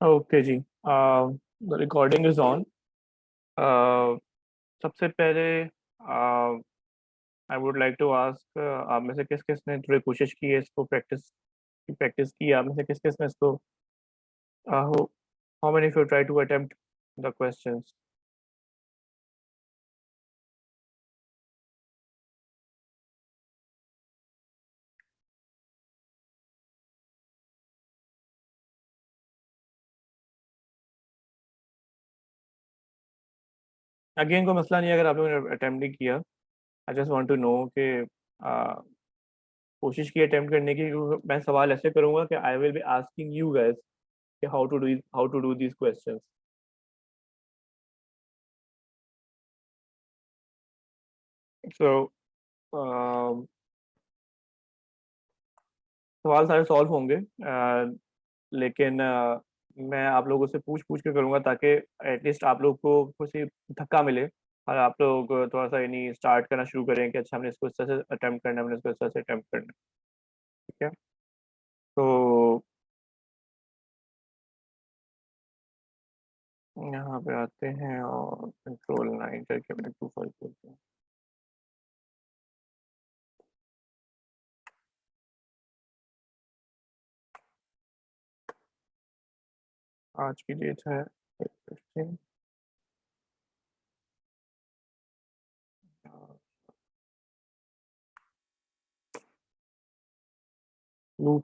Okay जी। The recording is on. सबसे पहले I would like to ask, आप में से किस किस ने थोड़ी कोशिश की है इसको प्रैक्टिस की है? आप में से किस किस ने इसको how many of you try to attempt the questions? Again कोई मसला नहीं है अगर आप लोगों ने अटेम्प्ट नहीं किया। I just want to know कि कोशिश की अटेम्प्ट करने की, क्योंकि मैं सवाल ऐसे करूंगा कि I will be asking you guys कि how to do these questions. So सवाल सारे सॉल्व होंगे, लेकिन मैं आप लोगों से पूछ पूछ के करूंगा ताकि एटलीस्ट आप लोग को कुछ ही धक्का मिले और आप लोग थोड़ा सा यानी स्टार्ट करना शुरू करें कि अच्छा हमने इसको इस तरह से अटेम्प्ट करना है, हमने इसको इस तरह से अटेम्प्ट करना है। ठीक है। तो यहाँ पे आते हैं और कंट्रोल 9 करके अपने 2 फाइल खोलते हैं। आज की डेट है 15। लूप।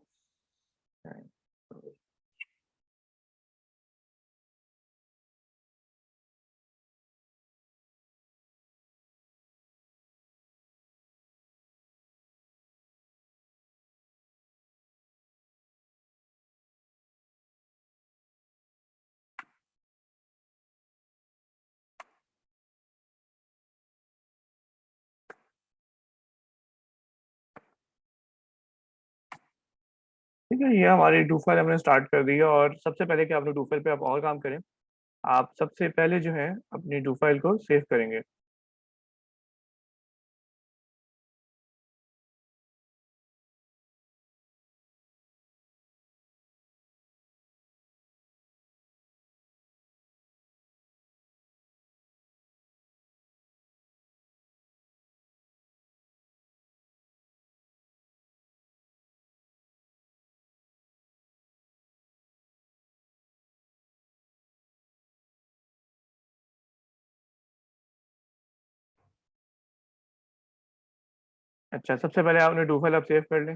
ठीक है, ये हमारी 2 फाइल हमने स्टार्ट कर दी है। और सबसे पहले कि आपने 2 फाइल पे आप और काम करें, आप सबसे पहले जो है अपनी 2 फाइल को सेव करेंगे। अच्छा, सबसे पहले आपने 2 फाइल आप सेव कर लें।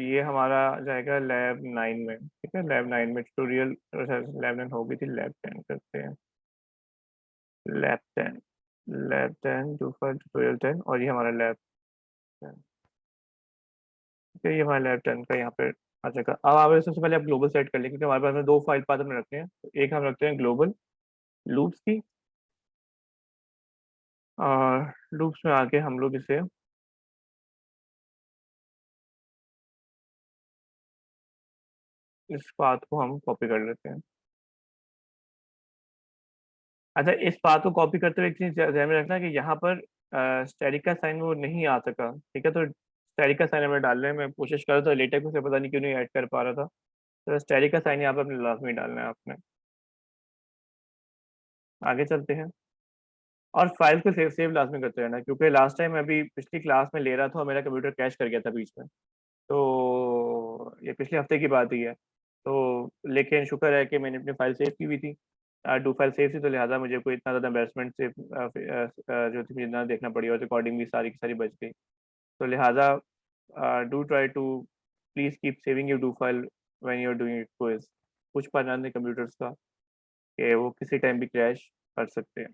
ये हमारा जाएगा लैब 9 में। ठीक है, लैब 9 में ट्यूटोरियल, लैब 9 हो गई थी, लैब 10 करते हैं। लैब 10, लैब 10 2 फाइल ट्यूटोरियल 10, और ये हमारा लैब 10। ठीक है, ये हमारा लैब 10 का यहाँ पे आ जाएगा। अब आप सबसे पहले आप ग्लोबल सेट कर लें, क्योंकि हमारे पास में 2 फाइल पाथ में रखते हैं। तो एक हम रखते हैं ग्लोबल लूप्स की, और लूप्स में आके हम लोग इसे इस पाथ को हम कॉपी कर लेते हैं। अच्छा, इस बात को कॉपी करते हुए एक चीज ध्यान में रखना कि यहाँ पर स्टैटिक का साइन वो नहीं आ सका। ठीक है, तो स्टैटिक का साइन हमें डालने में कोशिश कर रहा था, लेटेक उसे पता नहीं क्यों नहीं ऐड कर पा रहा था। तो स्टैटिक का साइन यहाँ पर अपने लाजमी डालना है आपने। आगे चलते हैं, और फाइल को सेव सेव लाजमी करते रहना, क्योंकि लास्ट टाइम अभी पिछली क्लास में ले रहा था और मेरा कंप्यूटर क्रैश कर गया था बीच में। तो ये पिछले हफ्ते की बात ही है। तो लेकिन शुक्र है कि मैंने अपनी फाइल सेव की हुई थी, 2 फाइल सेव थी, तो लिहाजा मुझे कोई इतना ज़्यादा एम्बेरसमेंट से जो थी मुझे ना देखना पड़ी, और रिकॉर्डिंग भी सारी की सारी बच गई। तो लिहाजा do try to please keep saving your 2 file when you are doing quiz. कुछ बनाने कंप्यूटर्स का कि वो किसी टाइम भी क्रैश कर सकते हैं।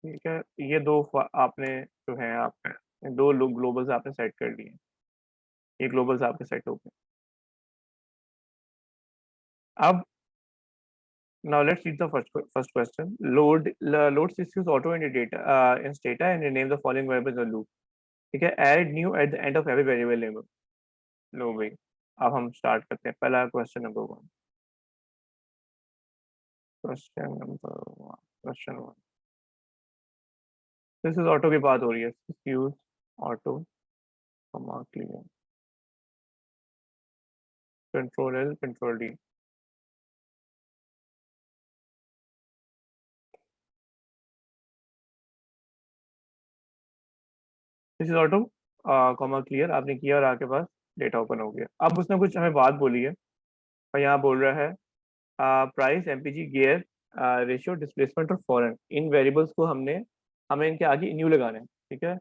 ठीक है, ये आपने जो है आपने 2 ग्लोबल्स आपने सेट कर लिए। ये ग्लोबल्स आपके सेट हो गए। अब now let's read the first question. Load systems auto in data and rename the following variables in a loop. ठीक है, add new at the end of every variable name. लो भाई, अब हम स्टार्ट करते हैं। पहला question number 1। Question 1, this is auto की बात हो रही है। Use auto comma clear, control L control D. This is auto comma clear, आपने किया और आपके पास डेटा ओपन हो गया। अब उसने कुछ हमें बात बोली है, और यहाँ बोल रहा है price, MPG, gear ratio, displacement और फॉरेन, इन वेरिएबल्स को हमें इनके आगे न्यू लगाने हैं। ठीक है,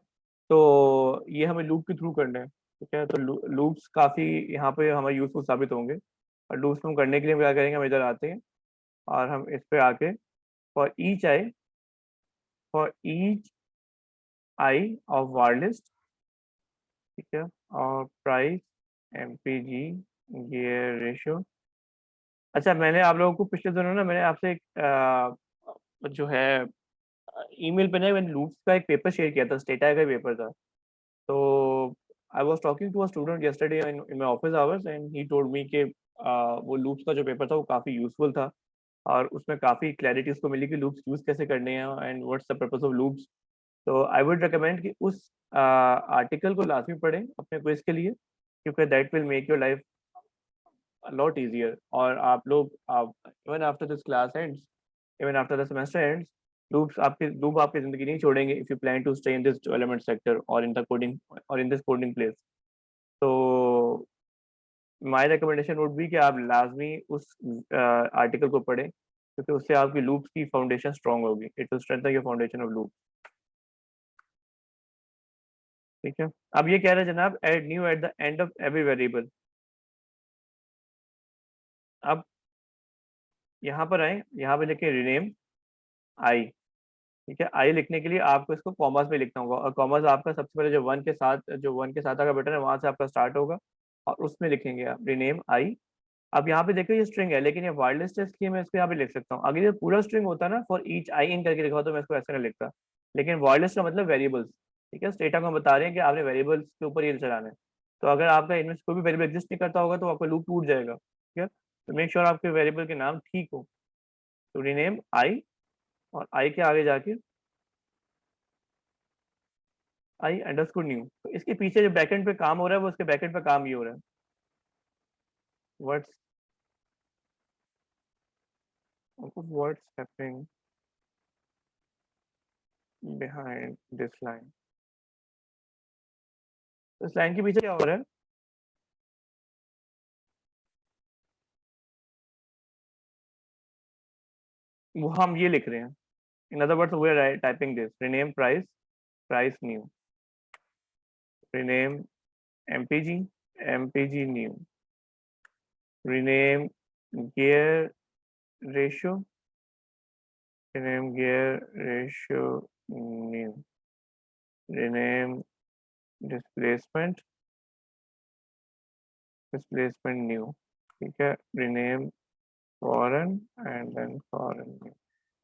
तो ये हमें लूप के थ्रू करना है। ठीक है, तो लूप्स काफ़ी यहाँ पे हमें यूजफुल साबित होंगे। और लूप्स हम करने के लिए हम क्या करेंगे, हम इधर आते हैं और हम इस पे आके for each i of war list, ठीक है, और प्राइस, एमपीजी, गियर रेशियो। अच्छा, मैंने आप लोगों को पिछले दिनों ना मैंने आपसे एक जो है ईमेल पे ना मैंने लूप्स का एक पेपर शेयर किया था, स्टेटा का पेपर था। तो I was talking to a student yesterday in my office hours and he told me कि वो लूप्स का जो पेपर था वो काफ़ी यूजफुल था, और उसमें काफ़ी क्लैरिटी उसको मिली कि लूप्स यूज़ कैसे करने हैं and what's the purpose of loops. तो आई वुड रिकमेंड कि उस आर्टिकल को लाजमी पढ़ें अपने क्विज के लिए, क्योंकि that will make your life lot easier. और आप लोग even after this class ends, even after the semester ends, loop आपकी जिंदगी नहीं छोड़ेंगे if you plan to stay in this development sector और इन द कोडिंग और इन दिस कोडिंग प्लेस। तो माय रिकमेंडेशन वुड बी कि आप लाजमी उस आर्टिकल को पढ़ें, क्योंकि उससे आपकी लूप्स की फाउंडेशन स्ट्रांग होगी। It will strengthen your foundation of loop. ठीक है, अब ये कह रहे हैं जनाब, add new at the end of every variable. अब यहाँ पर आए, यहाँ पे लिखे रीनेम आई। ठीक है, आई लिखने के लिए आपको इसको कॉमर्स में लिखना होगा, और कॉमर्स आपका सबसे पहले जो वन के साथ का बटन है वहां से आपका स्टार्ट होगा, और उसमें लिखेंगे आप रीनेम आई। अब यहाँ पे देखो ये स्ट्रिंग है, लेकिन ये वायरलेस टेस्ट की मैं इसको यहाँ पे लिख सकता हूँ। अगर ये पूरा स्ट्रिंग होता ना, फॉर ईच आई इन करके लिखा हो, तो मैं इसको ऐसे नहीं लिखता। लेकिन वायरलेस का मतलब वेरिएबल्स। ठीक है, स्टेटा को हम बता रहे हैं कि आपने वेरिएबल्स के ऊपर ये चलाना है। तो अगर आपका इनमें से कोई भी वेरिएबल एग्जिस्ट नहीं करता होगा तो आपका लूप टूट जाएगा। ठीक है, तो मेक श्योर आपके वेरिएबल के नाम ठीक हो। तो रीनेम आई, और आई के आगे जाके आई अंडरस्कोर न्यू। तो इसके पीछे जो बैकएंड पे काम हो रहा है वो इसके बैकएंड पे काम ये हो रहा है। What's what's happening behind this line. इस लाइन के पीछे क्या हो रहा है? वो हम ये लिख रहे हैं। In other words we are typing this, rename price, price new, rename MPG, MPG new, rename gear ratio, rename gear ratio new, rename displacement, displacement new. ठीक है, rename foreign and then foreign new.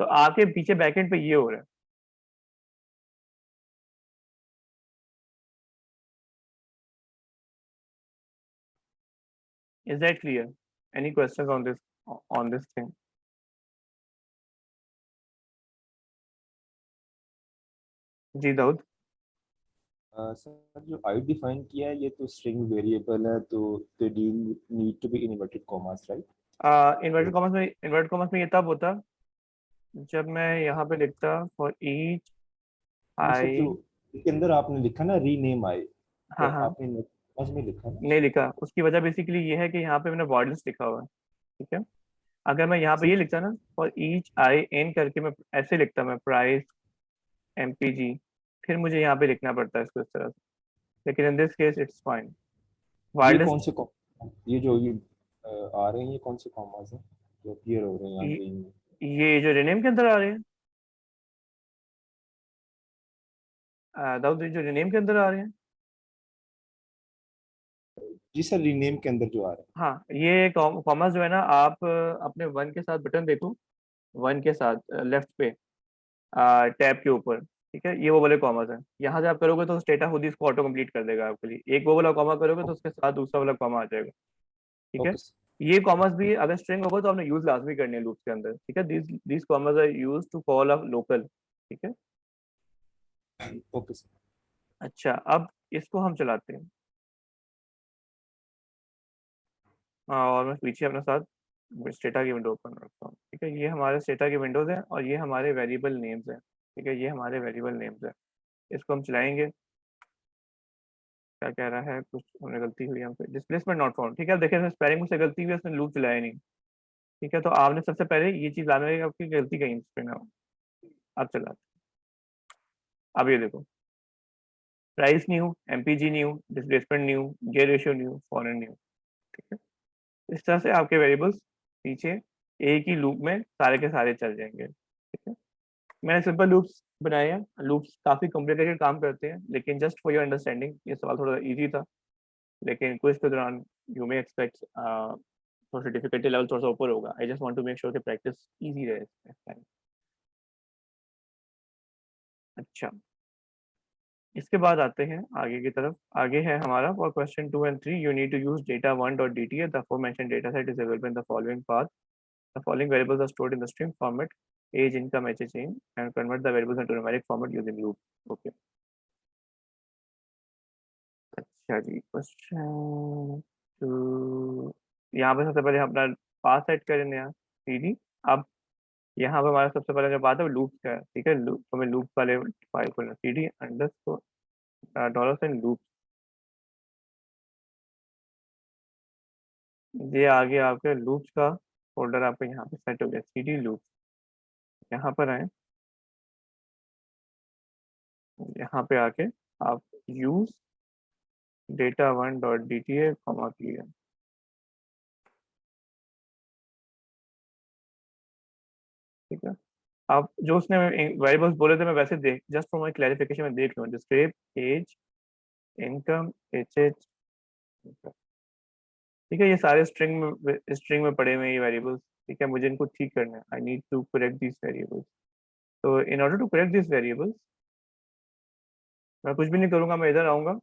तो आपके पीछे backend पे ये हो रहा है। Is that clear? Any questions on this thing? जी दाऊद। सर जो आई डिफाइन किया है ये तो स्ट्रिंग वेरिएबल है, तो they need to be in inverted commas, right? Inverted commas में ये तब होता जब मैं यहाँ पे लिखता फॉर ईच नहीं सर, जो आई। इसके अंदर आपने लिखा ना रीनेम आई, तो हाँ हाँ, आपने कॉमास में लिखा ना नहीं उसको? लिखा। उसकी वजह बेसिकली ये है कि यहाँ पे मैंने वर्डलेस लिखा हुआ है। ठीक है, अगर मैं यहाँ पे सर ये लिखता ना, फॉर ईच आई एन करके मैं ऐसे लिखता, मैं प्राइस एमपीजी, फिर मुझे यहाँ पे लिखना पड़ता है इसको इस तरह से। लेकिन in this case it's fine. ये वायरलेस, कौन से ये जो ये आ रहे हैं, ये कौन से कॉमास हैं जो अपीयर हो रहे हैं यहाँ ग्रीन में? ये जो रिनेम के अंदर आ रहे हैं, दाऊद, ये जो रिनेम के अंदर आ रहे हैं। जी सर, रीनेम के अंदर जो आ रहे हैं। हाँ, ये कॉमर्स जो है ना, आप अपने वन के साथ बटन देखो, वन के साथ लेफ्ट पे टैब के ऊपर। ठीक है, ये वो वाले कॉमर्स है। यहाँ से आप करोगे तो स्टेटा खुद ही इसको ऑटो कंप्लीट कर देगा आपके लिए। एक वो वाला कॉमा करोगे तो उसके साथ दूसरा वाला कॉमा आ जाएगा। ठीक है, ओके सर। ये कॉमर्स भी अगर स्ट्रिंग होगा तो आपने यूज लाजमी करनी है लूप्स के अंदर। ठीक है, this commas are use to call a local. ठीक है, ओके सर। अच्छा, अब इसको हम चलाते हैं। और मैं पीछे अपने साथ स्टेटा की विंडो ओपन रखता हूँ। ठीक है, ये हमारे स्टेटा की विंडोज़ हैं और ये हमारे वेरिएबल नेम्स हैं। ठीक है, ये हमारे वेरिएबल नेम्स हैं। इसको हम चलाएंगे। क्या कह रहा है, कुछ हमने गलती हुई यहाँ पे, डिस्प्लेसमेंट नॉट फाउंड। ठीक है, अब देखिए स्पेलिंग मुझसे गलती हुई है, उसने लूप चलाया नहीं। ठीक है, तो आपने सबसे पहले ये चीज़ लाना है, आपकी गलती कहीं पे ना हो। अब चला, अब ये देखो, price new, MPG new, displacement new, gear ratio new, foreign new. ठीक है, इस तरह से आपके वेरिएबल्स पीछे एक ही लूप में सारे के सारे चल जाएंगे। ठीक है, मैंने सिंपल लूप्स बनाए हैं। लूप्स काफ़ी कॉम्प्लिकेटेड काम करते हैं, लेकिन जस्ट फॉर योर अंडरस्टैंडिंग ये सवाल थोड़ा इजी था, लेकिन क्विज के दौरान यू मे एक्सपेक्ट थोड़ा सा डिफिकल्टी लेवल थोड़ा सा ऊपर होगा। I just want to make sure कि प्रैक्टिस इजी रहे next time। अच्छा, इसके बाद आते हैं आगे की तरफ। आगे है हमारा for question 2 and 3 you need to use data 1.dta द aforementioned data set is available in the following path. The following variables are stored in the string format: age, income, HHA, and convert the variables into numeric format using loop. Okay. अच्छा जी, question to, यहाँ पे सबसे पहले हम अपना path set करें नया CD. अब यहाँ पे हमारा सबसे पहले जो बात है वो लूप का है। ठीक है, लूप हमें लूप वाले फाइल खोलना, सीडी अंडरस्कोर $, ये आगे आपके लूप्स का फोल्डर आपका यहाँ पे सेट हो गया, सीडी लूप। यहाँ पर आए, यहाँ पे आके आप use data 1.dta comma clear. ठीक है, आप जो उसने वेरिएबल्स बोले थे मैं वैसे देख, जस्ट फॉर माई क्लैरिफिकेशन में देख लूँ, डिस्क्रिप, एज, इनकम, एच एच। ठीक है, ये सारे स्ट्रिंग में पड़े हुए हैं ये वेरिएबल्स। ठीक है, मुझे इनको ठीक करना है, I need to correct this variables. तो in order to correct this variables मैं कुछ भी नहीं करूंगा, मैं इधर आऊंगा।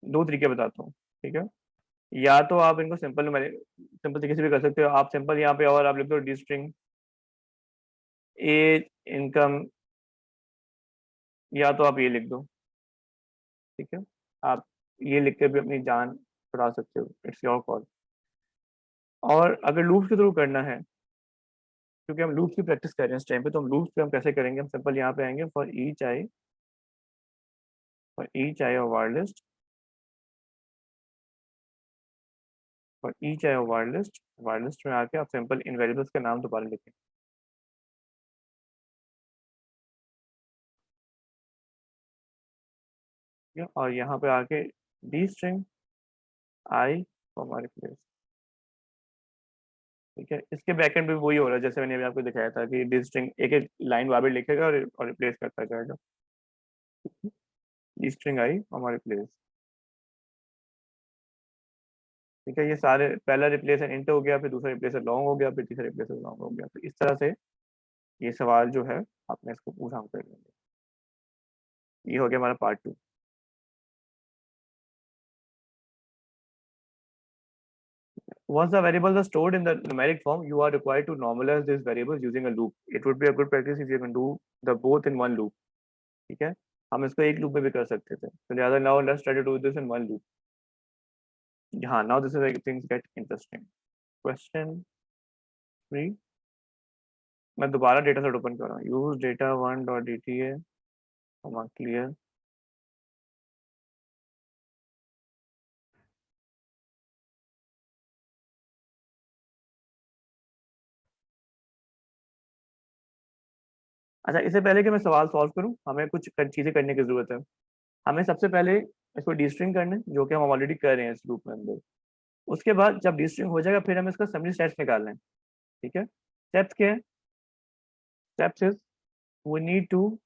दो तरीके बताता हूँ। ठीक है, या तो आप इनको सिंपल तरीके से भी कर सकते हो। आप सिंपल यहाँ पे और आप लिख दो डी स्ट्रिंग एज, इनकम, या तो आप ये लिख दो। ठीक है, आप ये लिख के भी अपनी जान छुड़ा सकते हो, इट्स योर कॉल। और अगर लूप के थ्रू करना है, क्योंकि हम लूप की प्रैक्टिस कर रहे हैं इस टाइम पे, तो हम लूप पे हम कैसे करेंगे, हम सिंपल यहाँ पे आएंगे for each I wire list में आके आप सिंपल इन वेरिएबल्स का नाम दोबारा लिखें। ठीक है, और यहाँ पे आके डी स्ट्रिंग आई हमारे प्लेस। ठीक है, इसके बैकएंड भी वही हो रहा है जैसे मैंने अभी आपको दिखाया था कि डी स्ट्रिंग एक एक लाइन बार बार लिखेगा और रिप्लेस करता जाएगा। डी स्ट्रिंग आई हमारे प्लेस। ठीक है, ये सारे पहला रिप्लेसर इंट हो गया, फिर दूसरा रिप्लेसर लॉन्ग हो गया, फिर तीसरा रिप्लेसर लॉन्ग हो गया। तो इस तरह से ये सवाल जो है आपने इसको पूरा हम कर लेंगे। ये हो गया हमारा part 2। Once the variables are stored in the numeric form, you are required to normalize these variables using a loop. It would be a good practice if you can do the both in one loop. ठीक है, हम इसको एक loop में भी कर सकते थे, तो लिहाजा now let's try to do this in one loop. हाँ, now this is where things get interesting. Question 3, मैं दोबारा डेटा सेट ओपन कर रहा हूँ, यूज डेटा 1.dta क्लियर। अच्छा, इससे पहले कि मैं सवाल सॉल्व करूं, हमें कुछ चीजें करने की जरूरत है। हमें सबसे पहले इसको डीस्ट्रिंग करना है, जो कि हम ऑलरेडी कर रहे हैं इस लूप में अंदर। उसके बाद जब डीस्ट्रिंग हो जाएगा, फिर हमें इसका समरी स्टेट्स निकालना है। ठीक है, स्टेप्स क्या है? Steps is we need to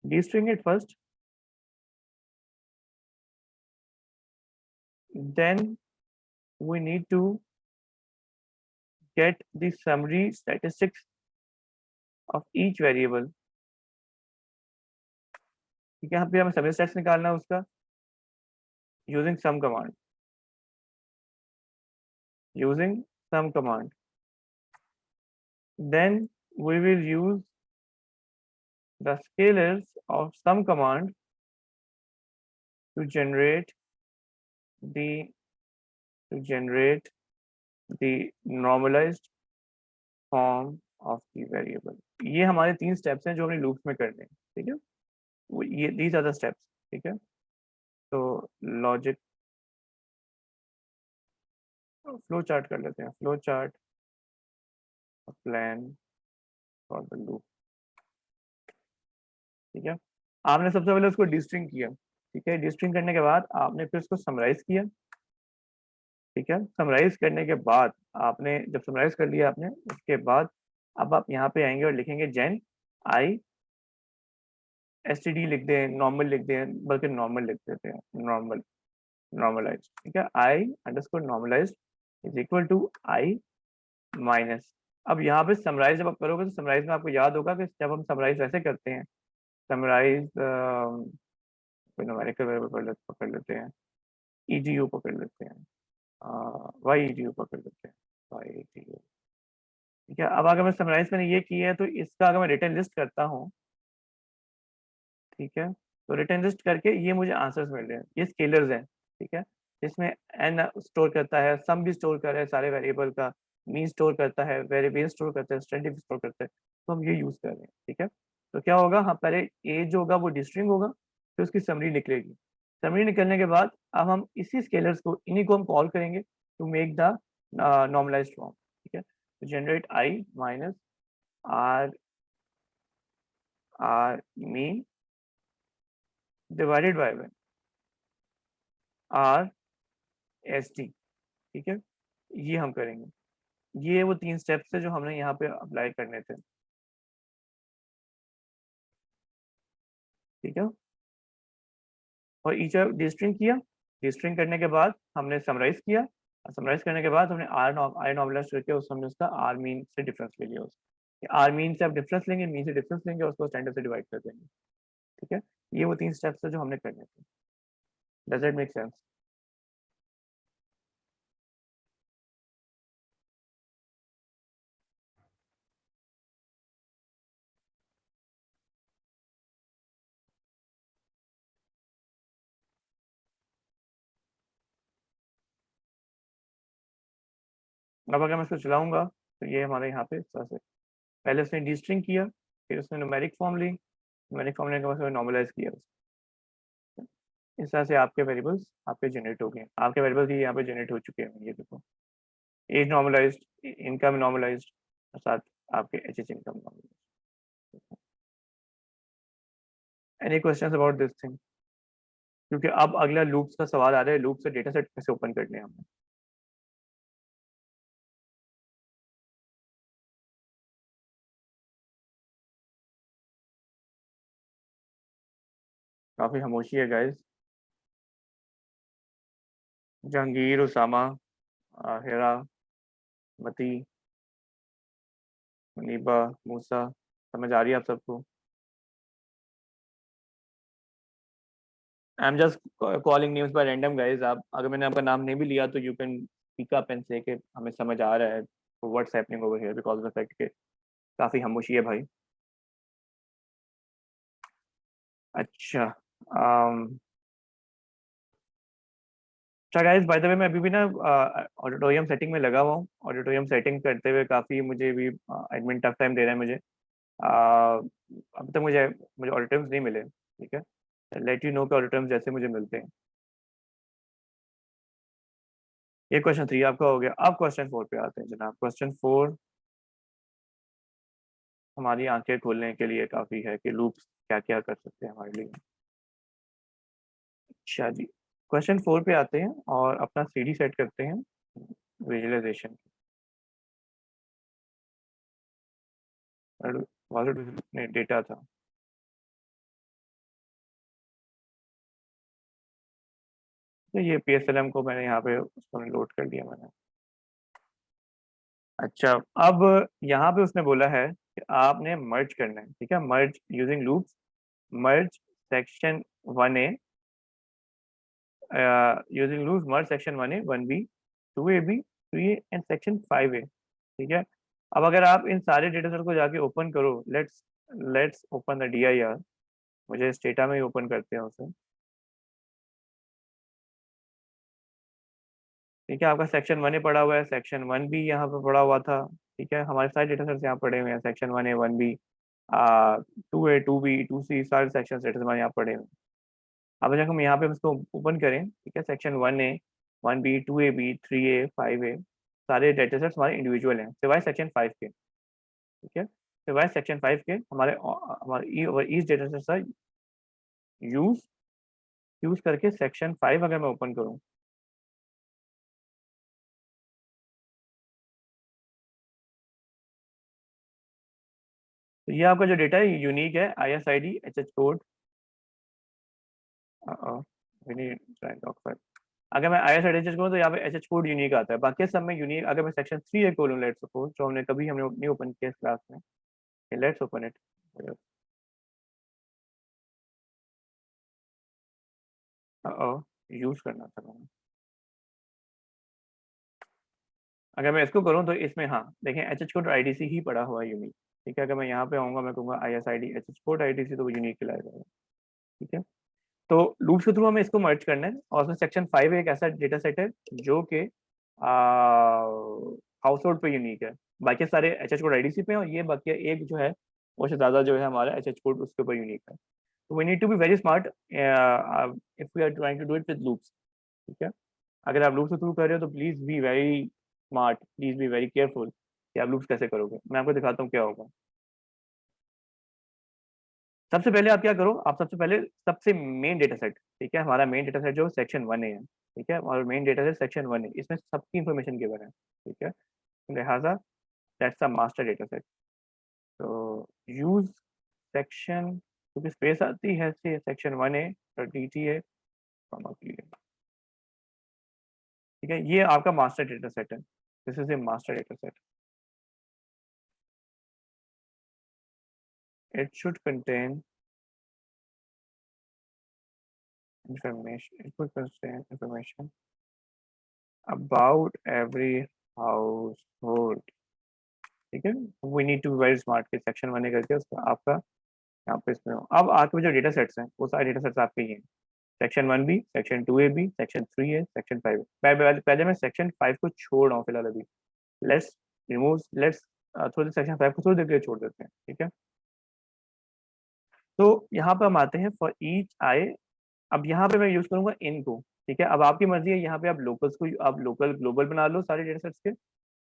destring it first, then we need to get the summary statistics of each variable। ठीक है, यहाँ पे हमें summary stats निकालना है उसका using sum command। Then we will use the scalars of sum command to generate the to generate the normalized form of the variable। ये हमारे 3 स्टेप्स हैं जो हमने लूप्स में करने हैं, ठीक है। ये दीज आर द स्टेप्स, ठीक है। तो लॉजिक फ्लो चार्ट कर लेते हैं, flow chart plan for the loop, ठीक है। आपने सबसे पहले उसको डिस्ट्रिंग किया, ठीक है। डिस्ट्रिंग करने के बाद आपने फिर उसको समराइज किया, ठीक है। समराइज करने के बाद आपने जब समराइज कर लिया आपने, उसके बाद अब आप यहाँ पे आएंगे और लिखेंगे जेन आई एसटीडी लिख दें, नॉर्मल लिख दें, बल्कि नॉर्मल लिख देते हैं, नॉर्मल, नॉर्मलाइज, ठीक है। I underscore normalise is equal to i minus. अब यहाँ पे समराइज जब आप करोगे तो समराइज में आपको याद होगा कि जब हम समराइज वैसे करते हैं, समराइज कोई न्यूमेरिकल वेरिएबल पकड़ लेते हैं, ईडीयू पकड़ लेते हैं, वाई ईडीयू पकड़ लेते हैं, वाई ईडीयू, ठीक है। अब अगर मैं समराइज मैंने ये किया है तो इसका अगर मैं रिटर्न लिस्ट करता हूँ, ठीक है, तो रिटर्न लिस्ट करके ये मुझे आंसर्स मिल रहे हैं, ये स्केलर्स हैं, ठीक है। इसमें एन स्टोर करता है, सम भी स्टोर कर रहा है सारे वेरिएबल का, मीन स्टोर करता है, वेरिएबल स्टोर करता है, स्टैंडर्ड स्टोर करता है, तो हम ये यूज कर रहे हैं, ठीक है। तो क्या होगा, हाँ पहले ए जो होगा वो डिस्ट्रिंग होगा, फिर उसकी समरी निकलेगी। समरी निकलने के बाद अब हम इसी स्केलर्स को, इन्हीं को हम कॉल करेंगे to make the normalised form, ठीक है। तो generate i minus r r mean divided by r s t, ठीक है। ये हम करेंगे, ये वो 3 स्टेप्स है जो हमने यहाँ पे अप्लाई करने थे, ठीक है। और ईच डिस्ट्रिंग किया, डिस्ट्रिंग करने के बाद हमने समराइज किया, समराइज करने के बाद हमने आई नॉर्मलाइज करके उस हमने उसका आर मीन से डिफरेंस ले लिया, उसका आर मीन से आप डिफरेंस लेंगे, मीन से डिफरेंस लेंगे और उसको स्टैंडर्ड से डिवाइड कर देंगे, ठीक है। ये वो 3 स्टेप्स है जो हमने करने थे। Does it make sense? अब अगर मैं इसको चलाऊंगा तो ये हमारे यहाँ पे इस तरह से, पहले उसने डिस्ट्रिंग किया, फिर उसने न्यूमेरिक फॉर्म ली, न्यूमेरिक फॉर्म लेने के बाद नॉर्मलाइज किया, इस तरह से आपके वेरिएबल्स आपके जनरेट हो गए, आपके वेरिएबल्स ही यहाँ पे जनरेट हो चुके हैं। ये देखो, एज नॉर्मलाइज्ड, इनकम नॉर्मलाइज्ड, और साथ आपके h h income normalised. Any questions about this thing? क्योंकि अब अगला लूप्स का सवाल आ रहा है, लूप से डेटा सेट कैसे ओपन करने हैं हमें। काफी खामोशी है गाइस। जहांगीर, उसामा, हेरा, मती, मुनीबा, मूसा, समझ आ रही है आप सबको? आई am just calling names by random guys. आप अगर मैंने आपका नाम नहीं भी लिया तो you can speak up and से कि हमें समझ आ रहा है what's happening over here, because of the fact कि काफी खामोशी है भाई। अच्छा, अच्छा गाइस, बाय द वे मैं अभी भी ना ऑडिटोरियम सेटिंग में लगा हुआ हूँ। ऑडिटोरियम सेटिंग करते हुए काफ़ी मुझे भी एडमिन टफ टाइम दे रहा है मुझे। अब तक मुझे मुझे ऑडिटोरियम्स नहीं मिले, ठीक है। लेट यू नो कि ऑडिटोरियम्स जैसे मुझे मिलते हैं। ये क्वेश्चन 3 आपका हो गया। अब क्वेश्चन 4 पे आते हैं जनाब। क्वेश्चन 4 हमारी आंखें खोलने के लिए काफ़ी है कि लूप्स क्या क्या कर सकते हैं हमारे लिए। अच्छा जी, क्वेश्चन 4 पे आते हैं और अपना सीडी सेट करते हैं विजुअलाइजेशन। नहीं, डेटा था। तो ये PSLM को मैंने यहाँ पे उसको लोड कर दिया मैंने। अच्छा, अब यहाँ पे उसने बोला है कि आपने मर्ज करना है, ठीक है। Merge using loops, merge section 1A, using loops merge section 1A 1B 2AB 3A and section 5A, ठीक है। अब अगर आप इन सारे डेटा सेट को जाके ओपन करो, let's let's open the DIR। मुझे इस डेटा में ही ओपन करते हैं उसे। ठीक है, आपका सेक्शन 1 ए पड़ा हुआ है, सेक्शन 1 भी यहाँ पे पड़ा हुआ था। ठीक है, हमारे सारे डेटा सेट्स यहाँ पड़े हुए हैं, section 1 A 1 B 2 A 2 B 2 सी, सारे सेक्शन सेट्स हमारे यहाँ पड़े हुए हैं। अब जब हम यहाँ पे इसको ओपन करें, ठीक है, section 1 A 1 B 2 A B 3 A 5 A, सारे डेटा सेट्स हमारे इंडिविजुअल हैं सिवाय सेक्शन 5 के। ठीक है, सिवाय सेक्शन 5 के हमारे each data sets are use use करके सेक्शन 5 अगर मैं ओपन करूँ, तो ये आपका जो डेटा है यूनिक है, ISID HH कोड। अगर मैं ISID HH करूँ तो यहाँ पे HH कोड यूनिक आता है, बाकी सब में यूनिक। अगर मैं सेक्शन 3 खोलूँ, लेट्स सपोज, जो हमने नहीं ओपन किया इस क्लास में, लेट्स ओपन इट। यूज करना था मैंने। अगर मैं इसको करूँ तो इसमें, हाँ देखें, HH कोड IDC ही पड़ा हुआ है यूनिक। ठीक है, अगर मैं यहाँ पे आऊँगा, मैं कहूँगा ISID HH कोड IDC, तो वो यूनिक लाएगा। ठीक है, तो लूप्स के थ्रू हमें इसको मर्ज करना है, और उसमें सेक्शन 5 एक ऐसा डेटा सेट है जो कि हाउस होल्ड पे यूनिक है। बाकी सारे HH कोड IDC पे हैं, और ये बाकी एक जो है वो से ज़्यादा जो है हमारा HH कोड उसके ऊपर यूनिक है। तो we need to be very smart if we are trying to do it with loops. ठीक है, अगर आप लूप्स के थ्रू कर रहे हो तो please be very smart, please be very careful कि आप लूप्स कैसे करोगे। मैं आपको दिखाता हूँ क्या होगा। सबसे पहले आप क्या करो, आप सबसे पहले सबसे मेन डेटा सेट, ठीक है, हमारा मेन डेटा सेट जो सेक्शन 1 ए है, ठीक है, और मेन डेटा सेट सेक्शन 1 ए, इसमें सबकी इंफॉर्मेशन गिवन है। ठीक है, लिहाजा that's a master data set. तो यूज सेक्शन, क्योंकि स्पेस आती है सेक्शन 1 ए और DTA, ठीक है, ये आपका मास्टर डेटा सेट है। This is a master data set. It should contain information about every household। ठीक है, we need to be very smart के सेक्शन 1 करके उसका आपका यहाँ पे इसमें हो। अब आपके जो डेटा सेट्स हैं वो सारे डेटा सेट्स आपके ही हैं, section 1 B, section 2 A B, section 3 A, section 5 पहले मैं सेक्शन 5 को छोड़ रहा हूँ फिलहाल अभी। लेट्स थोड़ी सेक्शन 5 को थोड़ी देर के लिए छोड़ देते हैं। ठीक है, तो यहाँ पे हम आते हैं फॉर ईच आई। अब यहाँ पे मैं यूज करूंगा इन को। ठीक है, अब आपकी मर्जी है, यहाँ पे आप लोकल्स को, आप लोकल ग्लोबल बना लो सारे डेटा सेट्स के,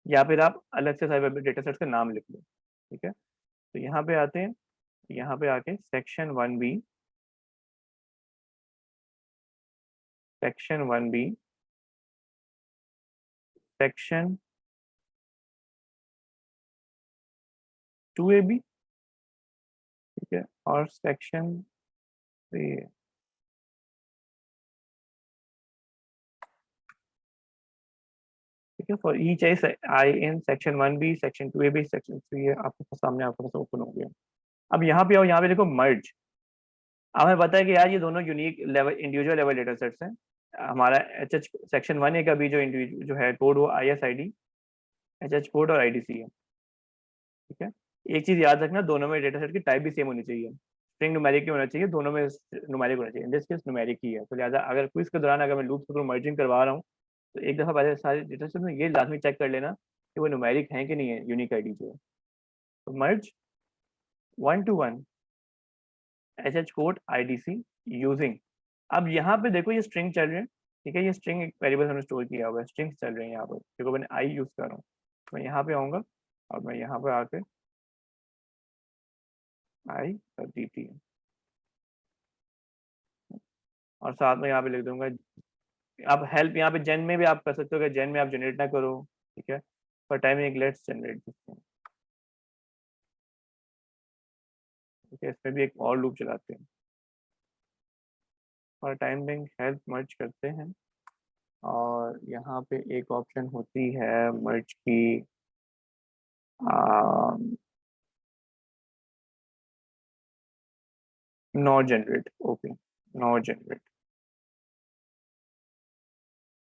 या फिर आप अलग से सारे डेटा सेट्स का नाम लिख लो। ठीक है, तो यहाँ पे आते हैं, यहाँ पे आके section 1 B, section 1 B, section 2 A B, ठीक है, और सेक्शन 3 ए। ठीक है, for each i in section 1 B, section 2 A B, section 3 A, आपके सामने आपके पास ओपन हो गया। अब यहाँ पे आओ, यहाँ पे देखो मर्ज। अब हमें पता है कि यार ये दोनों unique level, individual level data sets हैं। हमारा HH सेक्शन 1 ए का भी जो इंडिविजुअल जो है कोड, वो ISID HH कोड और IDC है। ठीक है, एक चीज याद रखना, दोनों में डेटा सेट की टाइप भी सेम होनी चाहिए। स्ट्रिंग न्यूमेरिक ही होना चाहिए, दोनों में न्यूमेरिक होना चाहिए। इन दिस केस न्यूमेरिक ही है, तो लिहाजा अगर क्विज के दौरान अगर मैं लूप के थ्रू मर्जिंग करवा रहा हूँ, तो एक दफा पहले सारे डेटा सेट में ये लाजमी चेक कर लेना कि वो न्यूमेरिक है कि नहीं है, यूनिक ID जो है। तो मर्ज 1 to 1 HH code IDC using. अब यहाँ पे देखो ये स्ट्रिंग चल रहे हैं। ठीक है, ये स्ट्रिंग एक वेरिएबल हमने स्टोर किया हुआ है, स्ट्रिंग्स चल रहे हैं यहाँ पर, देखो मैंने आई यूज कर रहा हूँ। मैं यहाँ पे आऊंगा और मैं यहाँ पे आके आई कर दी थी, और साथ में यहाँ पे लिख दूंगा। आप हेल्प यहाँ पे जेन में भी आप कर सकते हो, कि जेन में आप जनरेट ना करो। ठीक है, for timing let's generate this. ठीक है, इसमें भी एक और लूप चलाते हैं, फॉर टाइम बिंग हेल्प मर्ज करते हैं। और यहाँ पे एक ऑप्शन होती है मर्ज की, not generate. Okay, not generate,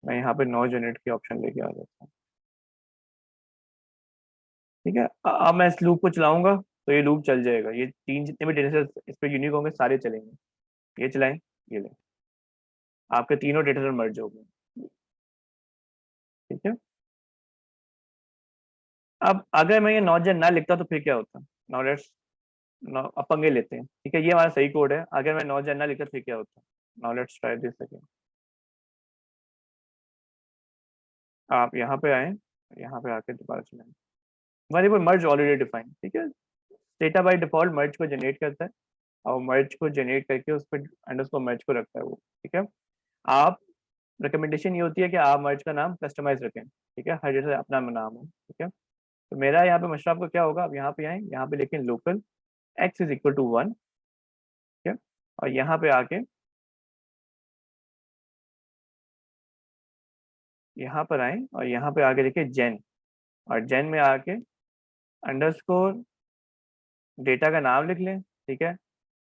मैं यहाँ पे नॉट जनरेट की ऑप्शन लेके आ जाता हूँ। ठीक है, अब मैं इस लूप को चलाऊंगा तो ये लूप चल जाएगा, ये तीन जितने भी डेटा सेट इस पे यूनिक होंगे सारे चलेंगे। ये चलाएं, ये लें, आपके तीनों डेटा सेट मर्ज हो गए। ठीक है। अब अगर मैं ये नॉट जेन ना लिखता तो फिर क्या होता? नाउ लेट्स, अब पंगे लेते हैं, ठीक है। ये हमारा सही कोड है, अगर मैं नॉट जेन ना लिखता फिर क्या होता? Now let's try this again. आप यहाँ पे आए, यहाँ पे आके दोबारा चलाएं। वेरिएबल मर्ज ऑलरेडी डिफाइन, ठीक है। डेटा बाय डिफॉल्ट मर्ज को जनरेट करता है और मर्ज को जनरेट करके उस पर अंडरस्कोर मर्ज को रखता है वो, ठीक है। आप, रिकमेंडेशन ये होती है कि आप मर्ज का नाम कस्टमाइज रखें, ठीक है, हर जैसे अपना नाम हो, ठीक है। तो मेरा यहाँ पे मशरा आपको क्या होगा, आप यहाँ पे आए, यहाँ पे लिखें local x is equal to 1, ठीक है। और यहाँ पे आके, यहाँ पर आए और यहाँ पे आके लिखे जेन, और जेन में आके अंडरस्कोर डेटा का नाम लिख लें, ठीक है,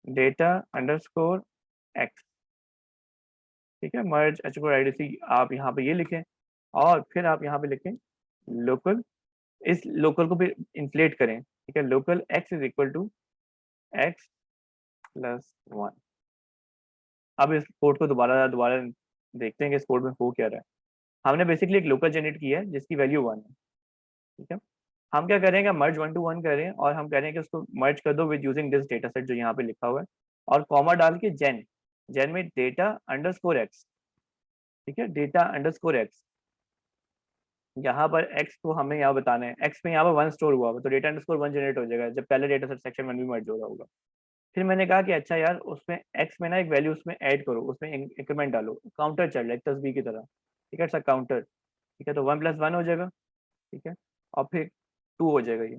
डेटा अंडरस्कोर एक्स, ठीक है। मर्ज अंडरस्कोर आईडीसी आप यहाँ पे ये लिखें, और फिर आप यहाँ पे लिखें लोकल, इस लोकल को भी इन्फ्लेट करें, ठीक है, local x is equal to x plus 1। अब इस कोड को दोबारा दोबारा देखते हैं कि इस कोड में हो क्या रहा है। हमने बेसिकली एक लोकल जनरेट किया है जिसकी वैल्यू 1 है, ठीक है। हम क्या करेंगे, मर्ज 1 टू 1 करें और हम कह रहे हैं कि उसको मर्ज कर दो with using this data set जो यहाँ पे लिखा हुआ है, और कॉमा डाल के जेन, जेन में डेटा अंडरस्कोर एक्स, ठीक है, डेटा अंडरस्कोर एक्स। यहाँ पर एक्स को हमें यहाँ बताना है, एक्स में यहाँ पर 1 स्टोर हुआ हुआ, तो डेटा अंडरस्कोर 1 जनरेट हो जाएगा जब पहले डेटा सेट सेक्शन 1 भी मर्ज हो रहा होगा। फिर मैंने कहा कि अच्छा यार, उसमें एक्स में ना एक वैल्यू उसमें ऐड करो, उसमें इंक्रीमेंट डालो, काउंटर चल रहा है एक तस्वीर की तरह, ठीक है, सर काउंटर, ठीक है। तो 1 + 1 हो जाएगा, ठीक है, और फिर 2 हो जाएगा ये,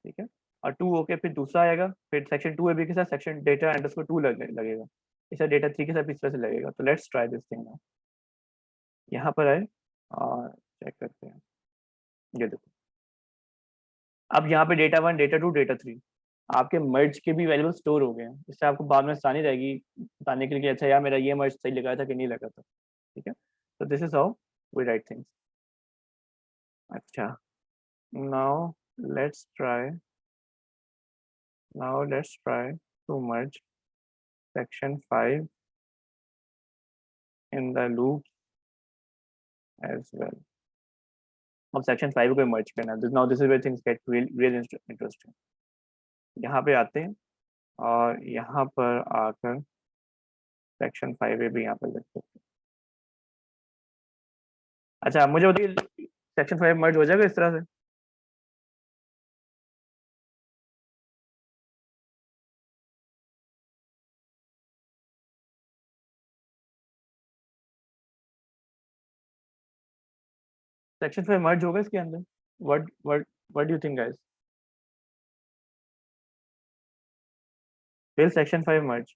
ठीक है। और 2 होके फिर दूसरा आएगा, फिर सेक्शन 2 ए बी के साथ सेक्शन डेटा अंडरस्कोर 2 लगेगा, इस डेटा 3 के साथ इस तरह से लगेगा। तो let's try this thing now. यहाँ पर आए और चेक करते हैं, ये देखो, अब यहाँ पे डेटा 1, डेटा 2, डेटा 3 आपके मर्ज के भी वैल्यूबल स्टोर हो गए हैं, इससे आपको बाद में आसानी रहेगी बताने के लिए कि अच्छा यार मेरा ये मर्ज सही लगा था कि नहीं लगा था, ठीक है। तो this is how we write things. अच्छा, now let's try, now let's try to merge section 5 in the loop as well. अब सेक्शन 5 को मर्ज करना है, now this is where things get real interesting. यहाँ पे आते हैं और यहाँ पर आकर सेक्शन 5 भी यहाँ पर लिखते हैं। अच्छा मुझे बताइए, सेक्शन 5 मर्ज हो जाएगा इस तरह से? सेक्शन 5 मर्ज होगा इसके अंदर? What do you think guys? Will section 5 मर्ज?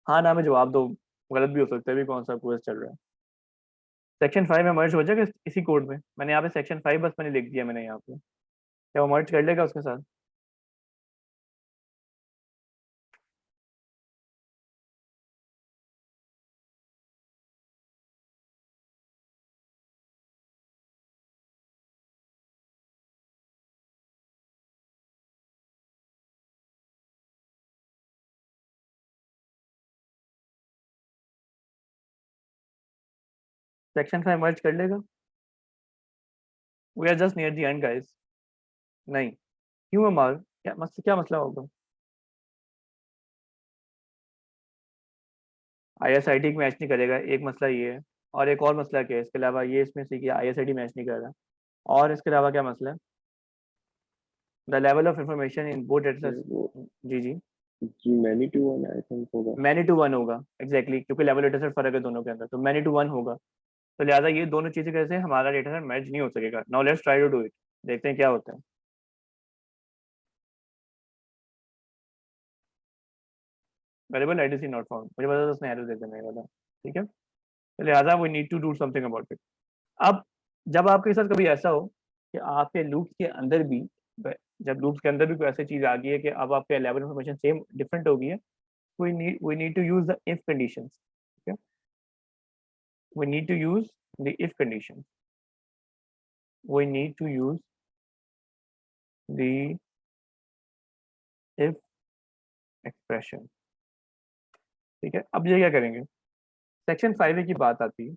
हाँ ना में जवाब दो, गलत भी हो सकता है, भी कौन सा क्वेश्चन चल रहा है। सेक्शन 5 में मर्ज हो जाएगा इसी कोड में? मैंने यहाँ पे सेक्शन 5 बस मैंने लिख दिया मैंने यहाँ पे, क्या वो मर्ज कर लेगा उसके साथ? सेक्शन 5 मर्ज कर लेगा? We are just near the end guys. नहीं, क्यों है मार, क्या मसला होगा? ISID मैच नहीं करेगा, एक मसला ये है, और एक और मसला क्या है इसके अलावा, ये इसमें से कि ISID मैच नहीं कर रहा, और इसके अलावा क्या मसला है? The level of information in both data. वो जी जी, many to one I think होगा। मैनी टू वन होगा एग्जैक्टली, क्योंकि लेवल डेटा सेट फर्क है दोनों के अंदर, तो मैनी टू वन होगा। तो लिहाजा ये दोनों चीजें कैसे हमारा डेटा सेट मैच नहीं हो सकेगा। Now let's try to do it, देखते हैं क्या होता है। वेरिएबल आईडीसी नॉट फाउंड, मुझे पता था उसने एरर दे देने वाला, ठीक है। तो लिहाजा we need to do something about it. अब जब आपके साथ कभी ऐसा हो कि आपके लूप्स के अंदर भी, जब लूप्स के अंदर भी कोई ऐसी चीज आ गई है कि अब आपके लेवल इन्फॉर्मेशन सेम डिफरेंट हो गई है, we need to use the if conditions, okay? We need to use the if conditions, we need to use the if expression, ठीक है। अब ये क्या करेंगे, सेक्शन 5A की बात आती है।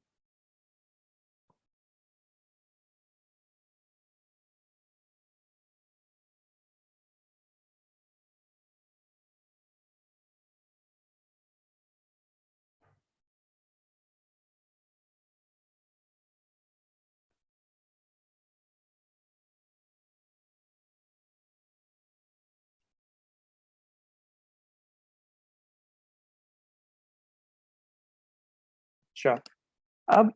अच्छा, अब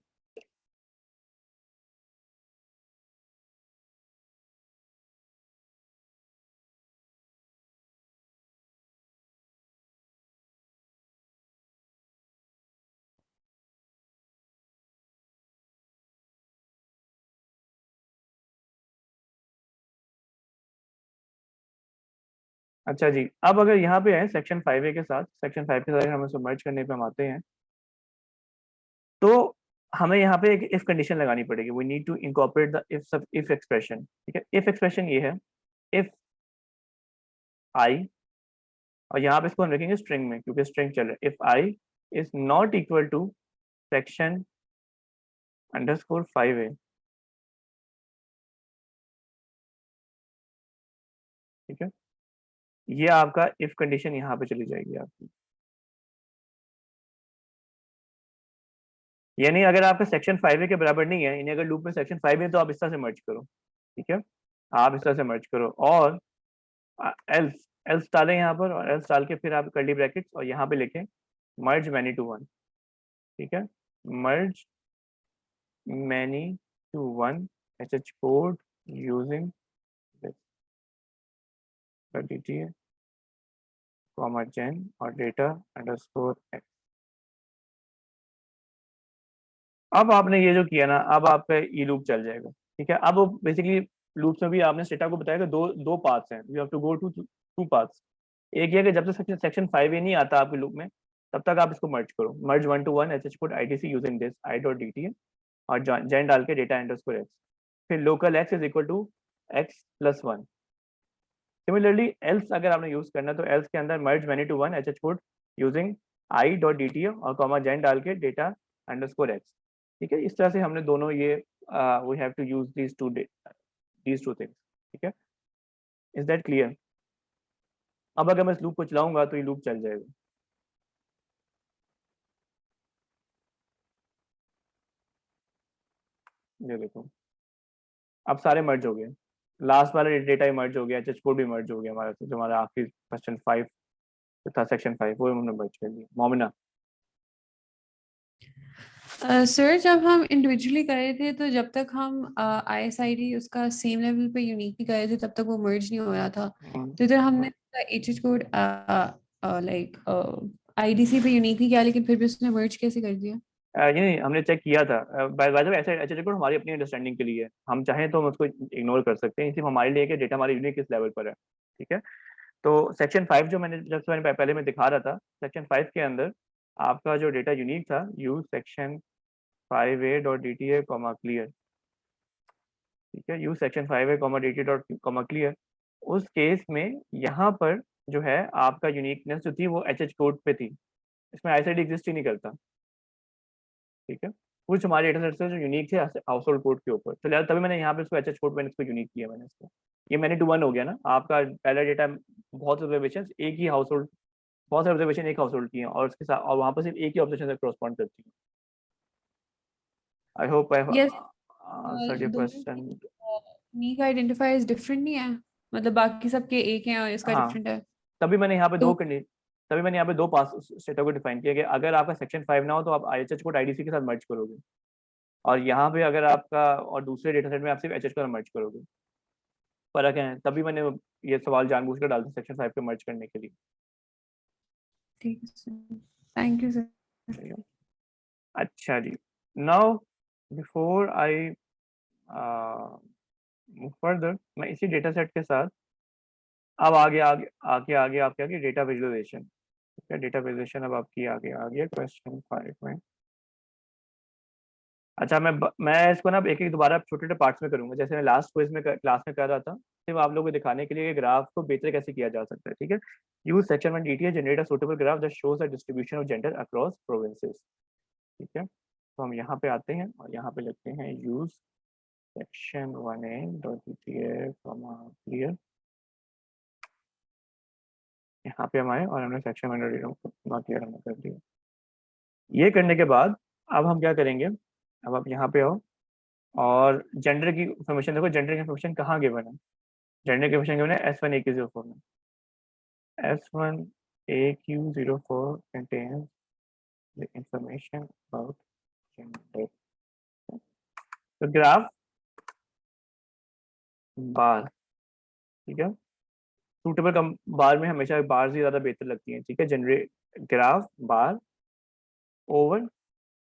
अच्छा जी, अब अगर यहाँ पे है सेक्शन 5A के साथ, सेक्शन 5 के साथ अगर हम इसको मर्ज करने पे हम आते हैं, तो हमें यहाँ पे एक इफ कंडीशन लगानी पड़ेगी। We need to incorporate the if expression. ठीक है, इफ एक्सप्रेशन ये है, इफ आई, और यहाँ पे इसको हम रखेंगे स्ट्रिंग में क्योंकि स्ट्रिंग चल रहा है। If i is not equal to section underscore 5A। ठीक है, ये आपका इफ कंडीशन यहाँ पे चली जाएगी आपकी। यानी अगर आपका सेक्शन 5A के बराबर नहीं है, यानी अगर लूप में सेक्शन 5 है तो आप इस तरह से मर्ज करो। ठीक है, आप इस तरह से मर्ज करो और एल्स एल्स डालें यहाँ पर, और एल्स डाल के फिर आप कर्ली ब्रैकेट्स और यहाँ पे लिखें मर्ज मैनी टू वन। ठीक है, merge many to one h code using DTA comma gen और डेटा अंडरस्कोर एक्स। अब आपने ये जो किया ना, अब आपका ये लूप चल जाएगा। ठीक है, अब बेसिकली लूप्स में भी आपने स्टेटा को बताया कि दो दो पाथ्स हैं, you have to go to two paths. एक ये कि जब तक सेक्शन 5A नहीं आता आपके लूप में, तब तक आप इसको मर्ज करो, merge one to one h put IDC using this i dot DTA और जेन डाल के डेटा अंडरस्कोर एक्स, फिर local x is equal to x plus one. Similarly else अगर आपने यूज करना तो एल्स के अंदर merge many to one h put using i dot DTA और कॉमा जेन डाल के डेटा अंडरस्कोर एक्स। ठीक है, इस तरह से हमने दोनों ये we have to use these two things. ठीक है, इज दैट क्लियर? अब अगर मैं इस लूप को चलाऊंगा तो ये लूप चल जाएगा। ये देखो, अब सारे मर्ज हो गए, लास्ट वाला डेटा ही मर्ज हो गया, एच कोड भी मर्ज हो गया हमारा, जो हमारा आखिरी क्वेश्चन 5 था सेक्शन 5, वो हमने मर्ज कर दिया। मोमिना। सर जब हम इंडिविजुअली कर रहे थे तो जब तक हम ISID उसका सेम लेवल पे यूनिक नहीं कर रहे थे तब तक वो मर्ज नहीं हो रहा था। तो इधर हमने एच कोड लाइक IDC पे यूनिक नहीं किया, लेकिन फिर भी उसने मर्ज कैसे कर दिया? ये नहीं, हमने चेक किया था। बाय द वे ऐसे एच कोड हमारी अपनी अंडरस्टैंडिंग के लिए है, हम चाहें तो हम उसको इग्नोर कर सकते हैं, सिर्फ हमारे लिए कि डेटा हमारी यूनिक किस लेवल पर है। ठीक है, तो सेक्शन 5 जो मैंने पहले मैं दिखा रहा था, सेक्शन 5 के अंदर आपका जो डेटा यूनिक था, use section 5A dot DTA comma clear. ठीक है, use section 5A comma DTA dot comma clear. उस केस में यहाँ पर जो है आपका यूनिकनेस जो थी वो एच कोड पे थी, इसमें ISID एग्जिस्ट ही नहीं करता। ठीक है, कुछ हमारे डेटा सेट से जो यूनिक थे हाउस होल्ड कोड के ऊपर, तो तभी मैंने यहाँ पे इसको एच कोड मैंने इसको यूनिक किया मैंने इसको। ये मैंने टू वन हो गया ना, आपका पहला डेटा बहुत ऑब्जर्वेशन एक ही हाउस होल्ड, बहुत सारे ऑब्जर्वेशन एक हाउस होल्ड की हैं और उसके साथ और वहाँ पर सिर्फ एक ही ऑब्जर्वेशन से करस्पॉन्ड करती है। I hope I yes, answered your दोनों क्वेश्चन। यूनिक आइडेंटिफायर्स डिफरेंट नहीं है, मतलब बाकी सबके एक हैं और इसका हाँ, डिफरेंट है। तभी मैंने यहाँ पे तो तभी मैंने यहाँ पे दो पास स्टेटों को डिफाइन किया कि अगर आपका सेक्शन 5 ना हो तो आप IHH कोड IDC के साथ मर्ज करोगे, और यहाँ पे अगर आपका और दूसरे डेटा सेट में आप सिर्फ HH को मर्ज करोगे। फर्क है, तभी मैंने ये सवाल जानबूझकर डालता सेक्शन 5 पे मर्ज करने के लिए। ठीक है सर, थैंक यू सर। अच्छा जी, now before I move further, मैं इसी डेटा सेट के साथ अब आगे आपके आगे डेटा विजुअलाइजेशन। ठीक है, डेटा विजुअलाइजेशन अब आपकी आगे क्वेश्चन 5 में। अच्छा, मैं इसको ना एक एक दोबारा छोटे छोटे पार्ट्स में करूंगा, जैसे मैं लास्ट क्विज में क्लास में कर रहा था, सिर्फ आप लोगों को दिखाने के लिए ग्राफ को बेहतर कैसे किया जा सकता है। ठीक है, use section 1 DTA generate a suitable graph that shows the distribution of gender across provinces. ठीक है, तो हम यहाँ पे आते हैं और यहाँ पे लिखते हैं use section 1a .gtf clear. यहाँ पे हम आए और हमने सेक्शन 1 नॉट क्लियर हमने कर दिया। ये करने के बाद अब हम क्या करेंगे, अब आप यहाँ पे आओ और जेंडर की इन्फॉर्मेशन देखो, जेंडर की इन्फॉर्मेशन कहाँ गिवन है, जेंडर की इन्फॉर्मेशन गिवन है S1AQ04 में। S1AQ04 contains the information about gender। तो ग्राफ बार, ठीक है, सूटेबल कम बार में हमेशा बार से ज्यादा बेहतर लगती है, ठीक है। जनरेट ग्राफ बार ओवर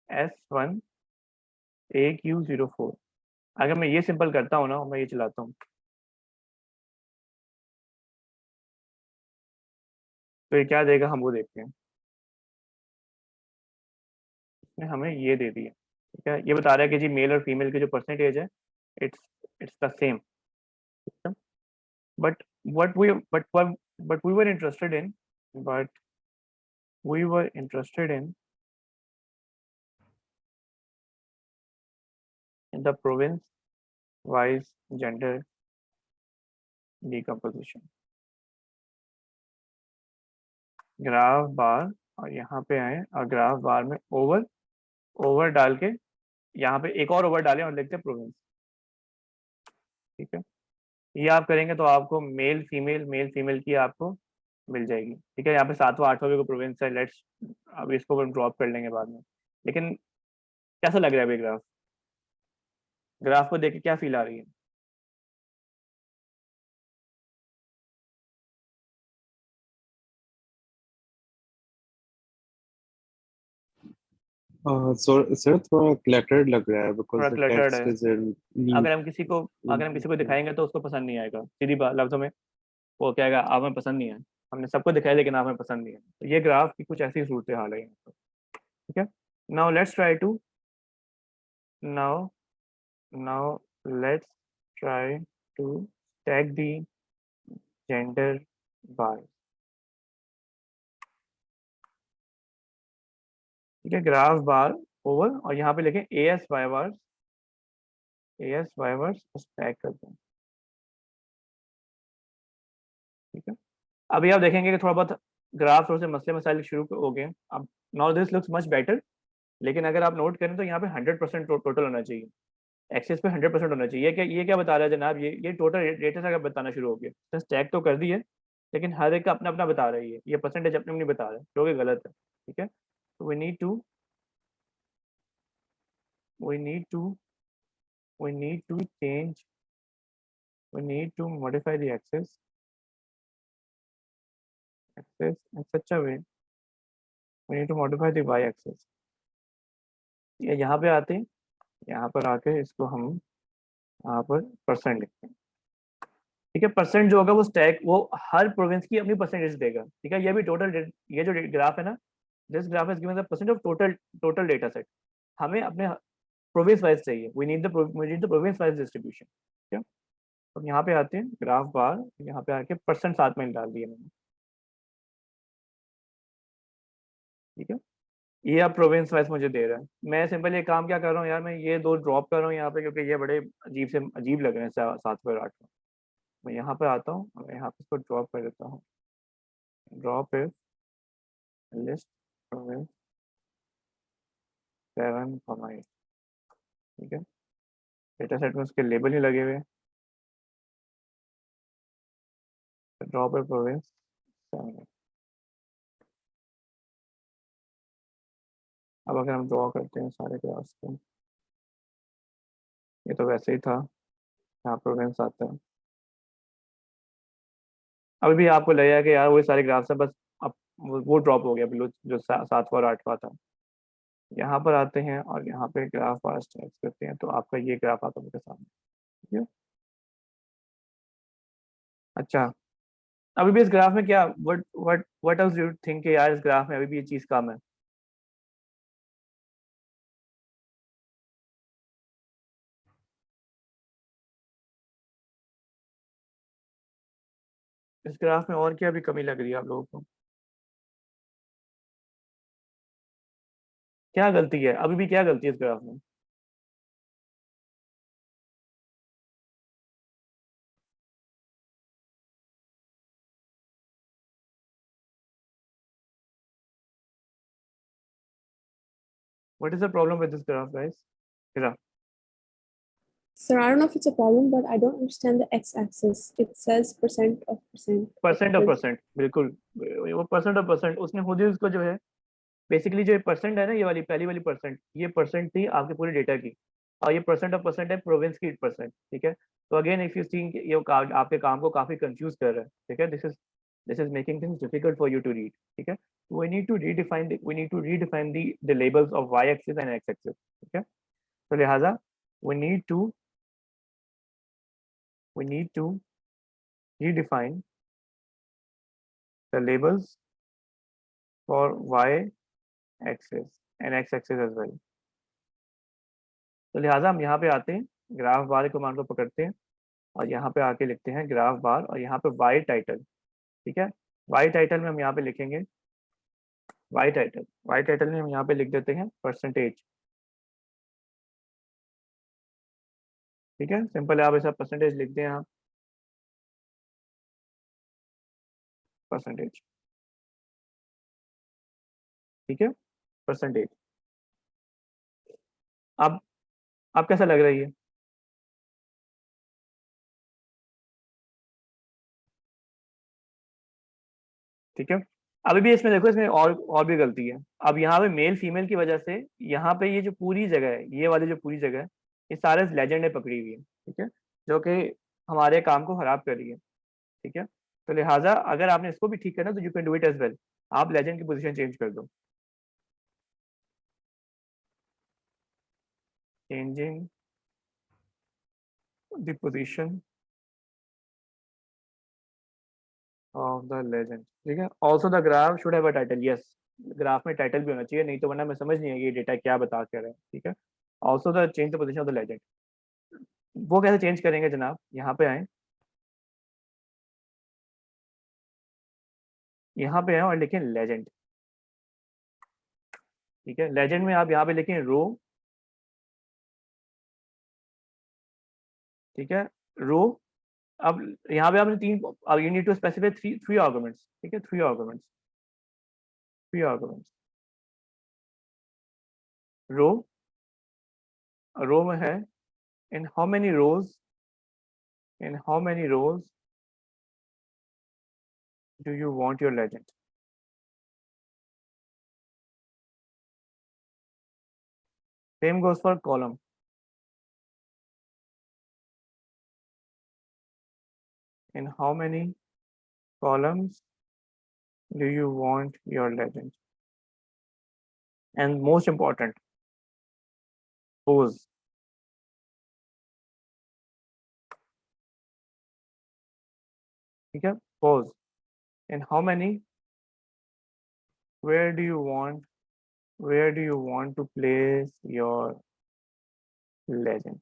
S1AQ04। अगर मैं ये सिंपल करता हूँ ना, मैं ये चलाता हूँ तो ये क्या देगा, हम वो देखते हैं। इसने हमें ये दे दिया, ठीक है, ये बता रहा है कि जी मेल और फीमेल की जो परसेंटेज है it's it's the same. But what we but we were interested in but we were interested in the province wise gender decomposition। Graph bar और यहाँ पे आए और ग्राफ बार में ओवर ओवर डाल के यहाँ पे एक और ओवर डालें और लिखते हैं प्रोविंस, ठीक है। ये आप करेंगे तो आपको मेल फीमेल की आपको मिल जाएगी, ठीक है। यहाँ पे 7वां 8वां भी को प्रोविंस है, लेट्स अब इसको हम ड्रॉप कर लेंगे बाद में। लेकिन कैसा लग रहा है अभी ग्राफ, ग्राफ को देख के क्या फील आ रही है? सर थोड़ा क्लटर्ड लग रहा है थोड़ा बिकॉज द क्लटर्ड टेक्स्ट है। इज इन अगर हम किसी को दिखाएंगे तो उसको पसंद नहीं आएगा, सीधी बात लफ्जों में वो कहेगा आप हमें पसंद नहीं है, हमने सबको दिखाया लेकिन आप हमें पसंद नहीं है। तो ये ग्राफ की कुछ ऐसी सूरत हाल है यहाँ पर, ठीक है। Now let's try to now now let's try to tag the gender bar, ठीक है। ग्राफ बार ओवर और यहाँ पे लिखें एएस वाई वर्स टैग करते हैं, ठीक है। अभी आप देखेंगे कि थोड़ा बहुत ग्राफ थोड़े से मसले मसाइल शुरू हो गए अब। Now this looks much better. लेकिन अगर आप नोट करें तो यहाँ पे 100% टोटल होना चाहिए, एक्सेस पे 100% होना चाहिए। ये क्या बता रहा है जनाब, ये टोटल डेटा से बताना शुरू हो गया, तो स्टैक तो कर दी है लेकिन हर एक का अपना अपना बता रही है, ये परसेंटेज अपने नहीं बता रहा है, जो कि गलत है, ठीक है। तो we need to we need to change we need to modify the axis in such a way we need to modify the y axis। ये यहाँ पे आते हैं, यहाँ पर आके इसको हम यहाँ पर परसेंट लिखते हैं, ठीक है। परसेंट जो होगा वो स्टैक वो हर प्रोविंस की अपनी परसेंटेज देगा, ठीक है। ये भी टोटल ये जो ग्राफ है ना, this graph is given the percent of total data set. हमें अपने प्रोविंस वाइज चाहिए, we need the province wise distribution, ठीक है। तो यहाँ पे आते हैं ग्राफ बार, यहाँ पे आके परसेंट साथ में डाल दिए मैंने, ठीक है। ये अब प्रोविंस वाइज मुझे दे रहा है। मैं सिंपल ये काम क्या कर रहा हूँ यार, मैं ये दो ड्रॉप कर रहा हूँ यहाँ पे क्योंकि ये बड़े अजीब लग रहे हैं 7वें और 8वें। मैं यहाँ पे आता हूँ और यहाँ पे इसको ड्रॉप कर देता हूँ, ड्रॉप इफ लिस्ट प्रोविंस 7,8, ठीक है। डेटा सेट में उसके लेबल ही लगे हुए, ड्रॉप इफ प्रोविंस 7। अब अगर हम ड्रॉ करते हैं सारे ग्राफ्स को, ये तो वैसे ही था, यहाँ प्रोविंस आता है। अभी भी आपको लगेगा कि यार वो सारे ग्राफ्स है बस, अब वो ड्रॉप हो गया बिल्कुल जो 7वां और 8वां था। यहाँ पर आते हैं और यहाँ पे ग्राफ बार स्टैक करते हैं तो आपका ये ग्राफ आता है मेरे सामने, ठीक है। अच्छा, अभी भी इस ग्राफ में क्या व्हाट एल्स यू थिंक यार, इस ग्राफ में अभी भी ये चीज कम है? इस ग्राफ में और क्या भी कमी लग रही है आप लोगों को? क्या गलती है, अभी भी क्या गलती है इस ग्राफ में? What is the problem with this graph, guys? Graph. Sir, I don't know if it's a problem, but I don't understand the x-axis. It says percent of percent. Percent of percent, बिल्कुल वो percent of percent उसने खुद ही उसको जो है basically जो percent है ना, ये वाली पहली वाली परसेंट, ये परसेंट थी आपके पूरे डेटा की, और ये परसेंट ऑफ परसेंट है प्रोविंस की परसेंट, ठीक है। तो अगेन इफ यू सीइंग ये आपके काम को काफी कंफ्यूज कर रहा है, ठीक है। This is making things difficult for you to read, ठीक है। We need to redefine the labels of y axis and x axis, ठीक है। तो लिहाजा we need to redefine the labels for y axis and x axis as well. तो लिहाजा हम यहाँ पे आते हैं, ग्राफ बार कमांड को पकड़ते हैं और यहाँ पे आके लिखते हैं ग्राफ बार और यहाँ पे y टाइटल, ठीक है। y टाइटल में हम यहाँ पे लिखेंगे y टाइटल में हम यहाँ पे लिख देते हैं परसेंटेज, ठीक है। सिंपल है, आप ऐसा परसेंटेज लिख दें, आप परसेंटेज, ठीक है, परसेंटेज। अब कैसा लग रहा है ये? ठीक है। अभी भी इसमें देखो, इसमें और भी गलती है। अब यहाँ पे मेल फीमेल की वजह से यहाँ पे ये जो पूरी जगह है, ये वाली जो पूरी जगह है, ये सारे लेजेंड ने पकड़ी हुई है, ठीक है, जो कि हमारे काम को खराब कर रही है, ठीक है। तो लिहाजा अगर आपने इसको भी ठीक करना तो you can do it as well, आप लेजेंड की पोजीशन चेंज कर दो, changing the position of the legend, ठीक है। Also the graph should have a title, yes, graph में टाइटल भी होना चाहिए, नहीं तो वरना मैं समझ नहीं आएगी ये डेटा क्या बता कर रहा है, ठीक है। Also the change the position of the legend, वो कैसे चेंज करेंगे जनाब? यहाँ पे आए, यहाँ पे आए और लिखें लेजेंड, ठीक है। लेजेंड में आप यहाँ पे लिखें रो, ठीक है, रो। अब यहाँ पे आपने तीन, अब you need to specify three arguments, ठीक है, थ्री आर्गुमेंट्स। रो में है in how many rows do you want your legend. Same goes for column, in how many columns do you want your legend, and most important, pose, ठीक है, pose, in how many, where do you want to place your legend,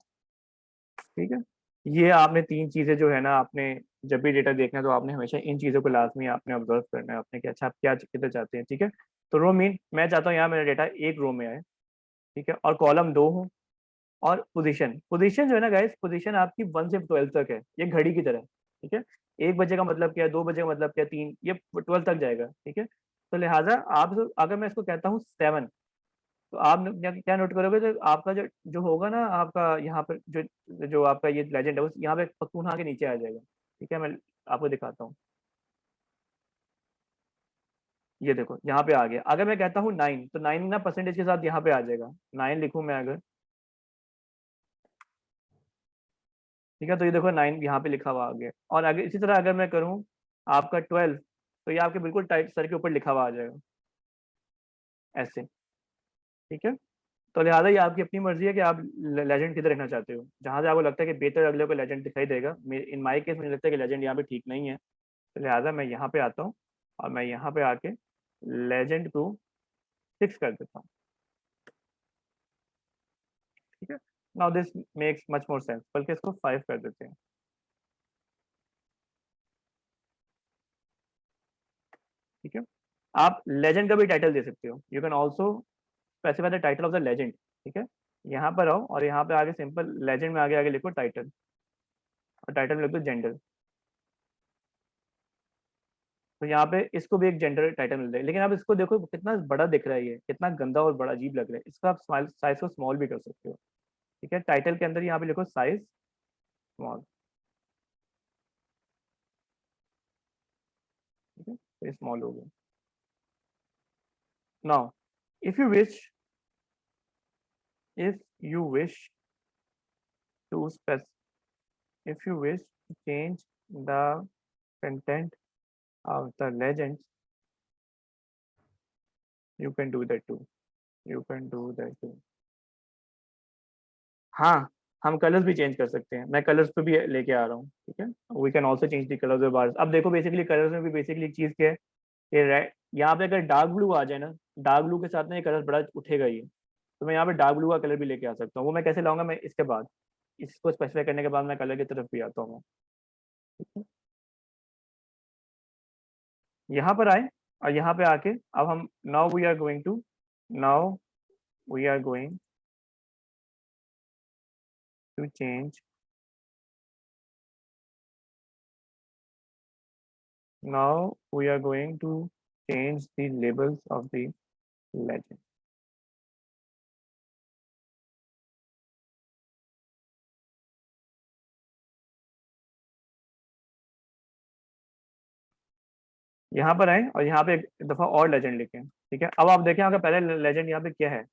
ठीक है। ये आपने तीन चीजें जो है ना, आपने जब भी डेटा देखना है तो आपने हमेशा इन चीजों को लाजमी आपने ऑब्जर्व करना है आपने कि अच्छा आप क्या कितना चाहते हैं, ठीक है। तो रो मीन मैं चाहता हूँ यहाँ मेरा डेटा एक रो में आए, ठीक है, और कॉलम दो हो, और पोजीशन जो है ना गाइस, पोजीशन आपकी 1 से 12 तक है, ये घड़ी की तरह, ठीक है। 1 बजे का मतलब क्या है, 2 बजे का मतलब क्या है, 3, ये 12 तक जाएगा, ठीक है। तो लिहाजा आप अगर मैं इसको कहता हूँ 7, तो आप क्या नोट करोगे, तो आपका जो जो होगा ना, आपका यहाँ पर जो जो आपका ये लेजेंड है, यहाँ पे पख्तूनख्वा के नीचे आ जाएगा, ठीक है। मैं आपको दिखाता हूँ, ये देखो यहाँ पे आ गया। अगर मैं कहता हूँ 9, तो 9 ना परसेंटेज के साथ यहाँ पे आ जाएगा, 9 लिखूँ मैं अगर, ठीक है। तो ये देखो 9 यहाँ पे लिखा हुआ आ गया। और अगर इसी तरह अगर मैं करूँ आपका 12, तो ये आपके बिल्कुल टाइट सर के ऊपर लिखा हुआ आ जाएगा ऐसे, ठीक है। तो लिहाजा ये आपकी अपनी मर्जी है कि आप लेजेंड किधर रहना चाहते हो, जहाँ से आपको लगता है कि बेहतर अगले को लेजेंड दिखाई देगा। इन माई केस मुझे लगता है कि लेजेंड यहाँ पे ठीक नहीं है, तो लिहाजा मैं यहाँ पे आता हूँ और मैं यहाँ पे आके लेजेंड को 6 कर देता हूँ, ठीक है। Now this makes much more sense, बल्कि इसको 5 कर देते हैं, ठीक है। आप लेजेंड का भी टाइटल दे सकते हो, you can also specify the title of the legend, ठीक है। यहाँ पर आओ और यहाँ पे आगे सिंपल लेजेंड में आगे आगे लिखो टाइटल, और टाइटल में लिख दो जेंडर। तो यहाँ पे इसको भी एक जेंडर टाइटल मिल जाएगा, लेकिन आप इसको देखो कितना बड़ा दिख रहा है, ये कितना गंदा और बड़ा अजीब लग रहा है। इसका आप साइज को स्मॉल भी कर सकते हो, ठीक है। टाइटल के अंदर यहाँ पे लिखो साइज स्मॉल, ठीक है, तो स्मॉल हो गया। Now if you wish, if you wish to if you wish to change the content of the legends, you can do that too, you can do that too। हाँ, हम colours भी change कर सकते हैं, मैं colours पे भी लेके आ रहा हूँ, ठीक है। We can also change the colours of bars. अब देखो बेसिकली कलर्स में भी बेसिकली एक चीज़ क्या है कि यहाँ पे अगर डार्क ब्लू आ जाए ना, डार्क ब्लू के साथ ना ये कलर बड़ा उठेगा ही, तो मैं यहाँ पे डार्क ब्लू का कलर भी लेके आ सकता हूँ। वो मैं कैसे लाऊंगा, मैं इसके बाद, इसको स्पेसिफाई करने के बाद मैं कलर की तरफ भी आता हूँ, ठीक है। यहाँ पर आए और यहाँ पे आके अब हम now we are going to change, now we are going to change the labels of the legend। यहाँ पर आए और यहाँ पे एक दफा और लेजेंड लिखें, ठीक है। अब आप देखें आपका पहला लेजेंड यहाँ पे क्या है,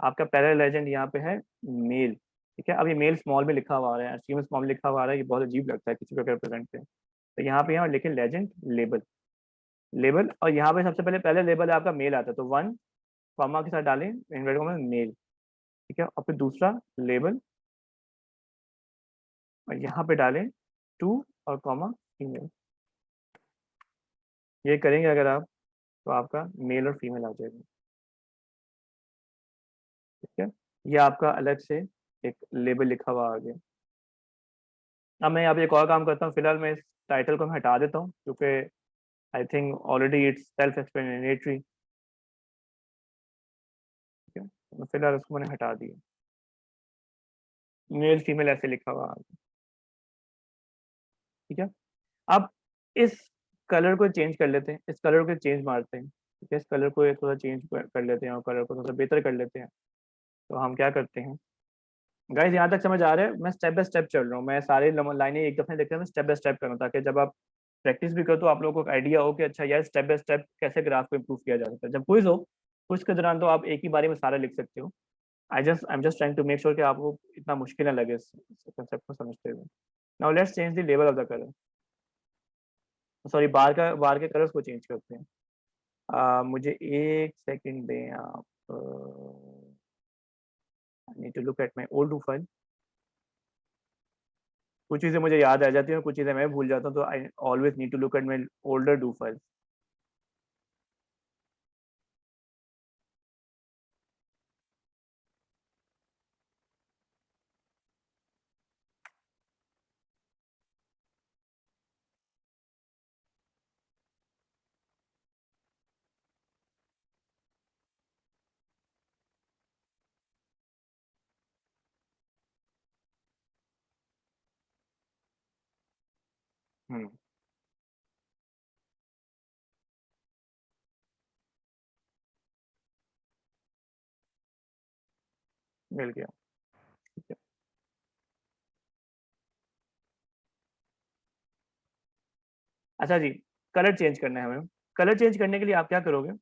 आपका पहला लेजेंड यहाँ पे है मेल, ठीक है। अब ये मेल स्मॉल में लिखा हुआ आ रहा है, में स्मॉल लिखा हुआ आ रहा है, ये बहुत अजीब लगता है किसी को अगर प्रेजेंट करें। तो यहाँ लिखे लेजेंड लेबल, लेबल, और यहाँ पे सबसे पहले लेबल है आपका मेल आता है, तो 1 कॉमा के साथ डालें इन्वर्टेड कॉमा मेल, ठीक है। और फिर दूसरा लेबल और यहाँ पे डालें 2 और कॉमा फीमेल। ये करेंगे अगर आप, तो आपका मेल और फीमेल आ जाएगा, ठीक है। ये आपका अलग से एक लेबल लिखा हुआ आ गया। अब मैं यहाँ पे एक और काम करता हूँ, फिलहाल मैं इस टाइटल को मैं हटा देता हूँ क्योंकि I think already it's self explanatory, ठीक है। तो फिलहाल उसको मैंने हटा दिया, मेल फीमेल ऐसे लिखा हुआ आ गया, ठीक है। अब इस कलर को चेंज कर लेते हैं, इस कलर को चेंज मारते हैं, ठीक है। इस कलर को थोड़ा चेंज कर लेते हैं और कलर को थोड़ा बेहतर कर लेते हैं। तो हम क्या करते हैं गाइस, यहाँ तक समझ आ रहा है? मैं स्टेप बाय स्टेप चल रहा हूँ, मैं सारे लाइनें एक दफे देखते हैं, मैं स्टेप बाय स्टेप करूँ ताकि जब आप प्रैक्टिस भी करो तो आप लोगों को आइडिया हो कि अच्छा यार स्टेप बाय स्टेप कैसे ग्राफ को इम्प्रूव किया जा सकता है। जब क्विज हो, क्विज के दौरान तो आप एक ही बारे में सारा लिख सकते हो। I am just trying to make sure कि आपको इतना मुश्किल ना लगे इस कंसेप्ट को समझते हुए। Now let's change the level of the colour, sorry bar के कलर्स को चेंज करते हैं। मुझे एक सेकंड दें आप, I need to look at my old file. कुछ चीज़ें मुझे याद आ जाती हैं और कुछ चीज़ें मैं भूल जाता हूँ, तो I always need to look at my older do file. मिल गया, ठीक है। अच्छा जी, कलर चेंज करना है हमें। कलर चेंज करने के लिए आप क्या करोगे?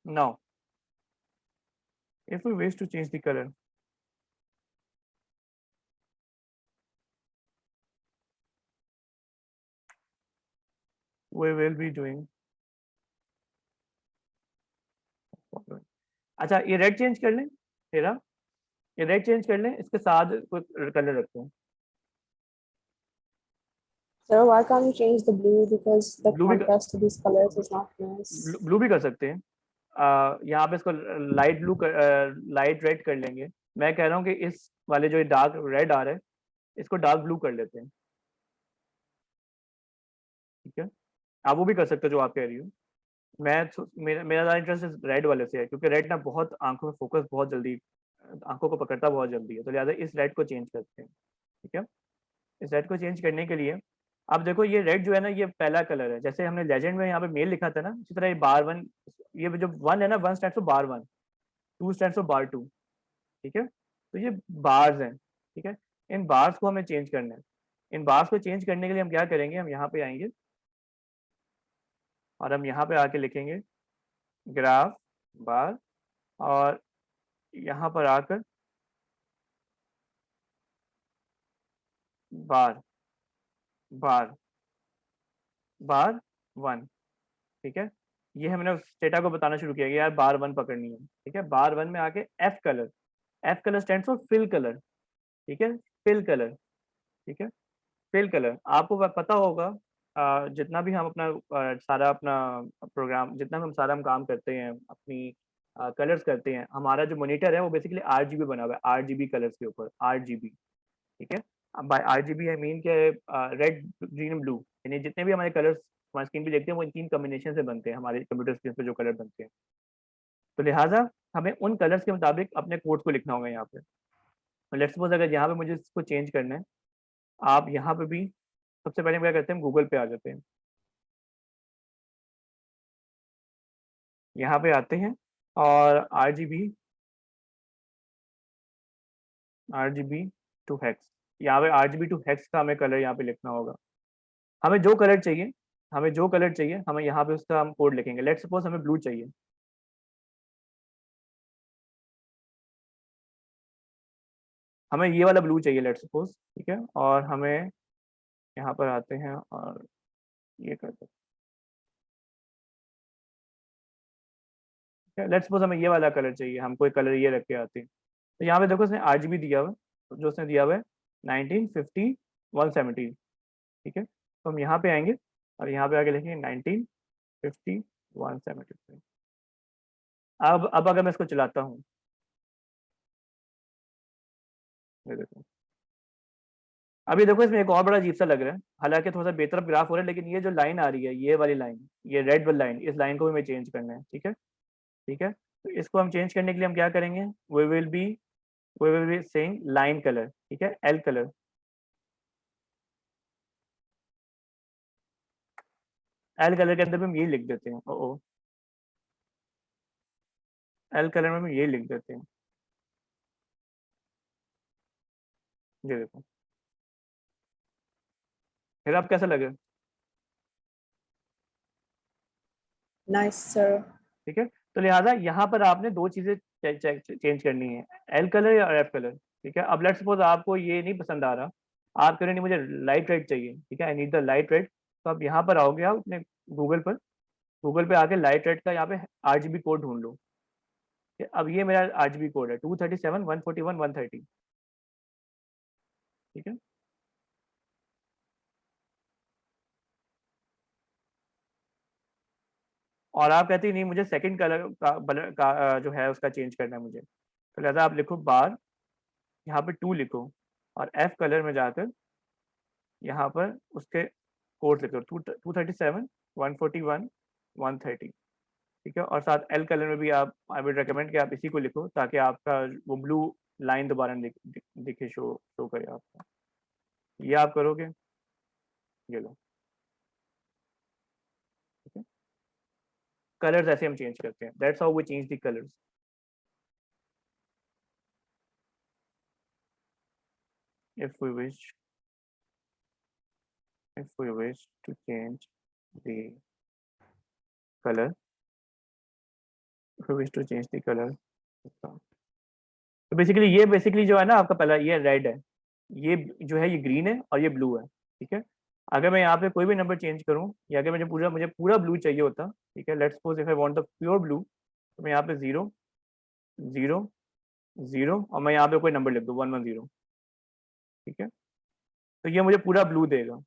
Now if we wish to change the colour, we will be doing, अच्छा ये रेड चेंज कर लें, तेरा ये रेड चेंज कर लें, इसके साथ कोई कलर रखते हैं। Sir, why can't you change the blue because the blue भी contrast to these colors is not nice? Blue भी कर सकते हैं। यहाँ पे इसको लाइट ब्लू लाइट रेड कर लेंगे। मैं कह रहा हूँ कि इस वाले जो डार्क रेड आ रहा है इसको डार्क ब्लू कर लेते हैं, ठीक है। आप वो भी कर सकते हो जो आप कह रही हो। मेरा ज़्यादा इंटरेस्ट रेड वाले से है, क्योंकि रेड ना बहुत आंखों में फोकस बहुत जल्दी, आंखों को पकड़ता बहुत जल्दी है, तो लिहाजा इस रेड को चेंज करते हैं। ठीक है, इस रेड को चेंज करने के लिए अब देखो ये रेड जो है ना, ये पहला कलर है। जैसे हमने लेजेंड में यहाँ पे मेल लिखा था ना, इसी तरह ये बार वन, ये जो वन है ना, one stands for bar one, two stands for bar two. ठीक है, तो ये बार्स हैं। ठीक है, इन बार्स को हमें चेंज करना है। इन बार्स को चेंज करने के लिए हम क्या करेंगे, हम यहाँ पे आएंगे और हम यहाँ पे आके लिखेंगे ग्राफ बार, और यहाँ पर आकर बार बार बार वन। ठीक है, ये हमने उस डेटा को बताना शुरू किया कि यार बार वन पकड़नी है। ठीक है, बार वन में आके f colour, f colour stands for fill colour. ठीक है, फिल कलर। ठीक है, फिल कलर आपको पता होगा, जितना भी हम अपना सारा अपना प्रोग्राम, जितना भी हम सारा हम काम करते हैं, अपनी कलर्स करते हैं, हमारा जो मॉनिटर है वो बेसिकली RGB बना हुआ है, RGB कलर्स के ऊपर, RGB। ठीक है, अब बाय RGB आई मीन क्या है, रेड ग्रीन ब्लू, यानी जितने भी हमारे कलर्स हमारे स्क्रीन पे देखते हैं वो इन 3 कॉम्बिनेशन से बनते हैं, हमारे कंप्यूटर स्क्रीन पे जो कलर बनते हैं। तो लिहाजा हमें उन कलर्स के मुताबिक अपने कोड को लिखना होगा यहाँ पे। लेट्स सपोज अगर यहाँ पे मुझे इसको चेंज करना है, आप यहाँ पे भी सबसे पहले हम क्या करते हैं, गूगल पे आ जाते हैं, यहाँ पे आते हैं और RGB टू हेक्स, यहाँ पे RGB टू हेक्स का हमें कलर यहाँ पे लिखना होगा। हमें जो कलर चाहिए, हमें यहाँ पे उसका हम कोड लिखेंगे। लेट्स सपोज हमें ब्लू चाहिए, हमें ये वाला ब्लू चाहिए लेट्स सपोज। ठीक है, और हमें यहाँ पर आते हैं और ये करते हैं। लेट्स सपोज हमें ये वाला कलर चाहिए, हम कोई कलर ये रख के आते हैं। तो यहाँ पे देखो इसने RGB दिया हुआ है, जो उसने दिया हुआ है 1950 170। ठीक है, तो हम यहाँ पे आएंगे और यहाँ पे आके लिखेंगे 1950 173। अब अगर मैं इसको चलाता हूँ, ये देखो, अभी देखो इसमें एक और बड़ा अजीब सा लग रहा है, हालांकि थोड़ा सा बेतरफ ग्राफ हो रहा है, लेकिन ये जो लाइन आ रही है, ये वाली लाइन, ये रेड वाली लाइन, इस लाइन को भी हमें चेंज करना है। ठीक है, ठीक है, तो इसको हम चेंज करने के लिए हम क्या करेंगे, we will be saying line colour. ठीक है, एल कलर, एल कलर के अंदर भी हम यही लिख देते हैं। ओ एल कलर में हम यही लिख देते हैं, ये देखो। फिर आप कैसा लगे? Nice, sir. ठीक है, तो लिहाजा यहाँ पर आपने दो चीजें चेंज करनी है, एल कलर या एफ कलर। ठीक है, अब लेट्स सपोज आपको ये नहीं पसंद आ रहा, आप कह रहे नहीं मुझे लाइट रेड चाहिए। ठीक है, I need the light red, तो आप यहाँ पर आओगे, आप अपने गूगल पे आके लाइट रेड का यहाँ पे RGB कोड ढूंढ लो। अब ये मेरा RGB कोड है 237 141 130। ठीक है, और आप कहते ही नहीं मुझे सेकंड कलर का जो है उसका चेंज करना है मुझे, तो लिहाजा आप लिखो बार, यहाँ पे 2 लिखो और एफ कलर में जाकर यहाँ पर उसके कोड लिखो 237 141 130। ठीक है, और साथ एल कलर में भी आप, आई वुड रिकमेंड कि आप इसी को लिखो, ताकि आपका वो ब्लू लाइन दोबारा दिखे, शो करे आपको। ये आप करोगे, ये लो। ठीक है, कलर्स ऐसे हम चेंज करते हैं, that's how we change the colours. if we wish to change the color, तो बेसिकली जो है ना आपका पहला ये रेड है, ये जो है ये ग्रीन है और ये ब्लू है। ठीक है, अगर मैं यहाँ पे कोई भी नंबर चेंज करूँ, या अगर मुझे पूरा ब्लू चाहिए होता, ठीक है, let's suppose if I want the pure blue, तो मैं यहाँ पे 0 0 0 और मैं यहाँ पे कोई नंबर लिख दूँ 110। ठीक है, तो ये मुझे पूरा ब्लू देगा।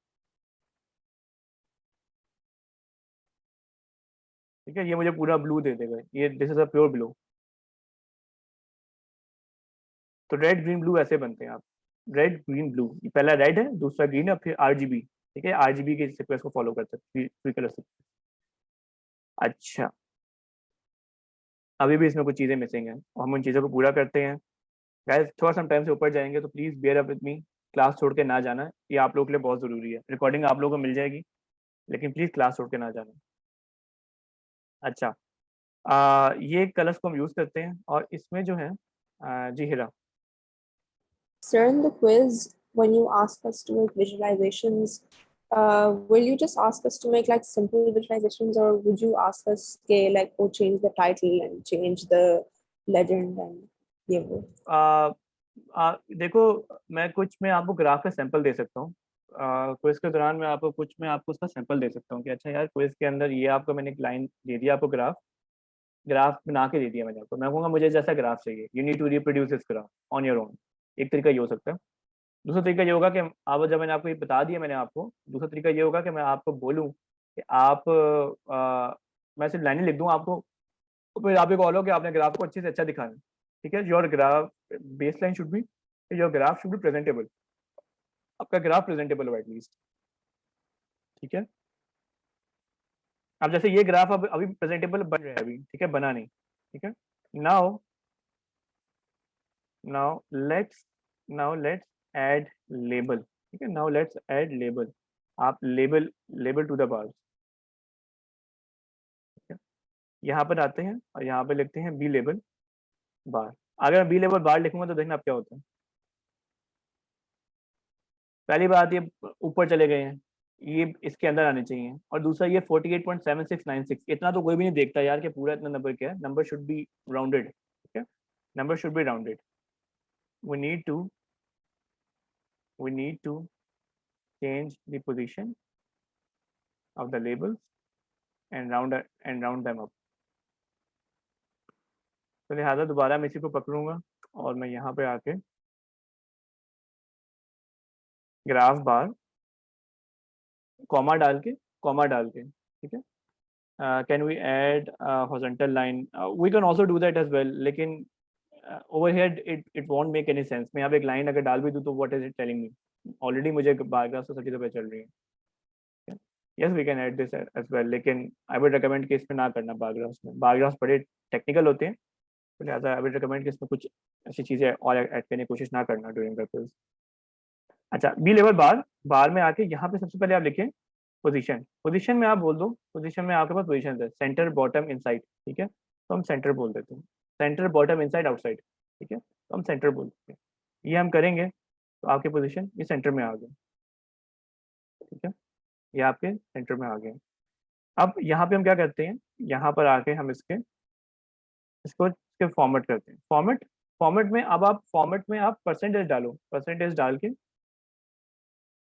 ठीक है, ये मुझे पूरा ब्लू दे देगा, ये this is a pure blue. तो रेड ग्रीन ब्लू ऐसे बनते हैं आप, रेड ग्रीन ब्लू, पहला रेड है, दूसरा ग्रीन है, फिर RGB। ठीक है, RGB के सीक्वेंस को फॉलो करते हैं, 3 कलर से। अच्छा, अभी भी इसमें कुछ चीज़ें मिसिंग हैं और हम उन चीज़ों को पूरा करते हैं। गाइस थोड़ा सा टाइम से ऊपर जाएंगे तो please bear up with me, class छोड़ के ना जाना, ये आप लोगों के लिए बहुत ज़रूरी है। रिकॉर्डिंग आप लोगों को मिल जाएगी, लेकिन प्लीज़ क्लास छोड़ के ना जाना। अच्छा, ये कलर्स को हम यूज़ करते हैं और इसमें जो है जी Hira. Sir, in the quiz, when you ask us to make visualizations, will you just ask us to make like simple visualizations, or would you ask us, okay, like, oh, change the title and change the legend and ये वो? देखो, मैं आपको graph का sample दे सकता हूँ। Quiz के दौरान मैं आपको उसका सैंपल दे सकता हूँ कि अच्छा यार, क्विज के अंदर ये आपको मैंने एक लाइन दे दिया, आपको ग्राफ ग्राफ बना के दे दिया मैंने आपको। मैं कहूँगा मुझे जैसा ग्राफ चाहिए, you need to reproduce this graph on your own. एक तरीका ये हो सकता है। दूसरा तरीका ये होगा कि आप, जब मैंने आपको ये बता दिया मैंने आपको, दूसरा तरीका ये होगा कि मैं आपको बोलूँ कि आप मैं सिर्फ लाइनें लिख दूँ आपको, फिर आप ये बोलो कि आपने ग्राफ को अच्छे से अच्छा दिखाना है। ठीक है, your graph base line should be, your graph should be presentable, आपका ग्राफ प्रेजेंटेबल हो एटलीस्ट। ठीक है, अब जैसे ये ग्राफ अब अभी प्रेजेंटेबल बन रहा है अभी, ठीक है, बना नहीं। ठीक है, now now let's now let's add label. ठीक है, नाउ लेट्स ऐड लेबल। आप label label to the bars. ठीक है, यहाँ पर आते हैं और यहाँ पे लिखते हैं बी लेबल बार। अगर मैं बी लेबल बार लिखूंगा तो देखना अब क्या होता है। पहली बात, ये ऊपर चले गए हैं, ये इसके अंदर आने चाहिए। और दूसरा, ये 48.7696, इतना तो कोई भी नहीं देखता यार कि पूरा इतना नंबर क्या है। Number should be rounded. ठीक है, number should be rounded. we need to we need to change the position of the labels and round them up। तो लिहाजा दोबारा मैं इसी को पकड़ूंगा और मैं यहाँ पे आके ग्राफ बार कॉमा डाल के, ठीक है, can we add horizontal line, we can also do that as well, लेकिन over here it won't make any sense. मैं यहाँ पे एक लाइन अगर डाल भी दूँ तो what is it telling me? Already मुझे बार ग्राफ से सभी तरह चल रही है। Yes, we can add this as well, लेकिन आई वुड रिकमेंड कि इसमें ना करना। बार ग्राफ्स में, बार ग्राफ्स बड़े टेक्निकल होते हैं, तो लिहाजा आई वुड रिकमेंड कि इसमें कुछ ऐसी चीज़ें और ऐड करने की कोशिश ना करना ड्यूरिंग द क्विज। अच्छा, बी लेवल बार, बार में आके यहाँ पे सबसे पहले आप लिखें पोजीशन। पोजीशन में आप बोल दो, पोजीशन में आपके पास पोजीशन है सेंटर, बॉटम, इनसाइड। ठीक है, तो हम सेंटर बोल देते हैं। Centre, bottom, inside, outside. ठीक है, तो हम सेंटर बोल देते हैं। ये हम करेंगे तो आपके पोजीशन ये सेंटर में आ गए। ठीक है, ये आपके सेंटर में आ गए। अब यहाँ पे हम क्या करते हैं, यहाँ पर आके हम इसके फॉर्मेट करते हैं। फॉर्मेट में अब आप फॉर्मेट में आप परसेंटेज डालो। परसेंटेज डाल के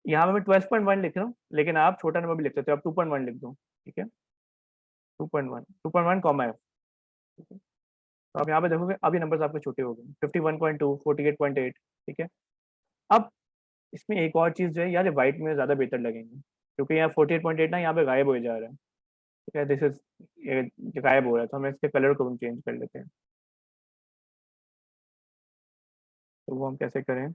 यहाँ पे मैं 12.1 लिख रहा हूँ, लेकिन आप छोटा नंबर भी लिख सकते हो, आप 2.1 लिख दो। ठीक है, 2.1 कॉमा एफ। ठीक है, तो आप यहाँ पे देखोगे अब ये नंबर्स आपके छोटे हो गए, 51.2, 48.8। ठीक है, अब इसमें एक और चीज़ जो है यार, व्हाइट में ज़्यादा बेहतर लगेंगे, क्योंकि यहाँ 48.8 ना यहाँ पे गायब हो जा रहा है। ठीक है, दिस इज ये गायब हो रहा है, तो हम इसके कलर को हम चेंज कर लेते हैं। तो वो हम कैसे करें?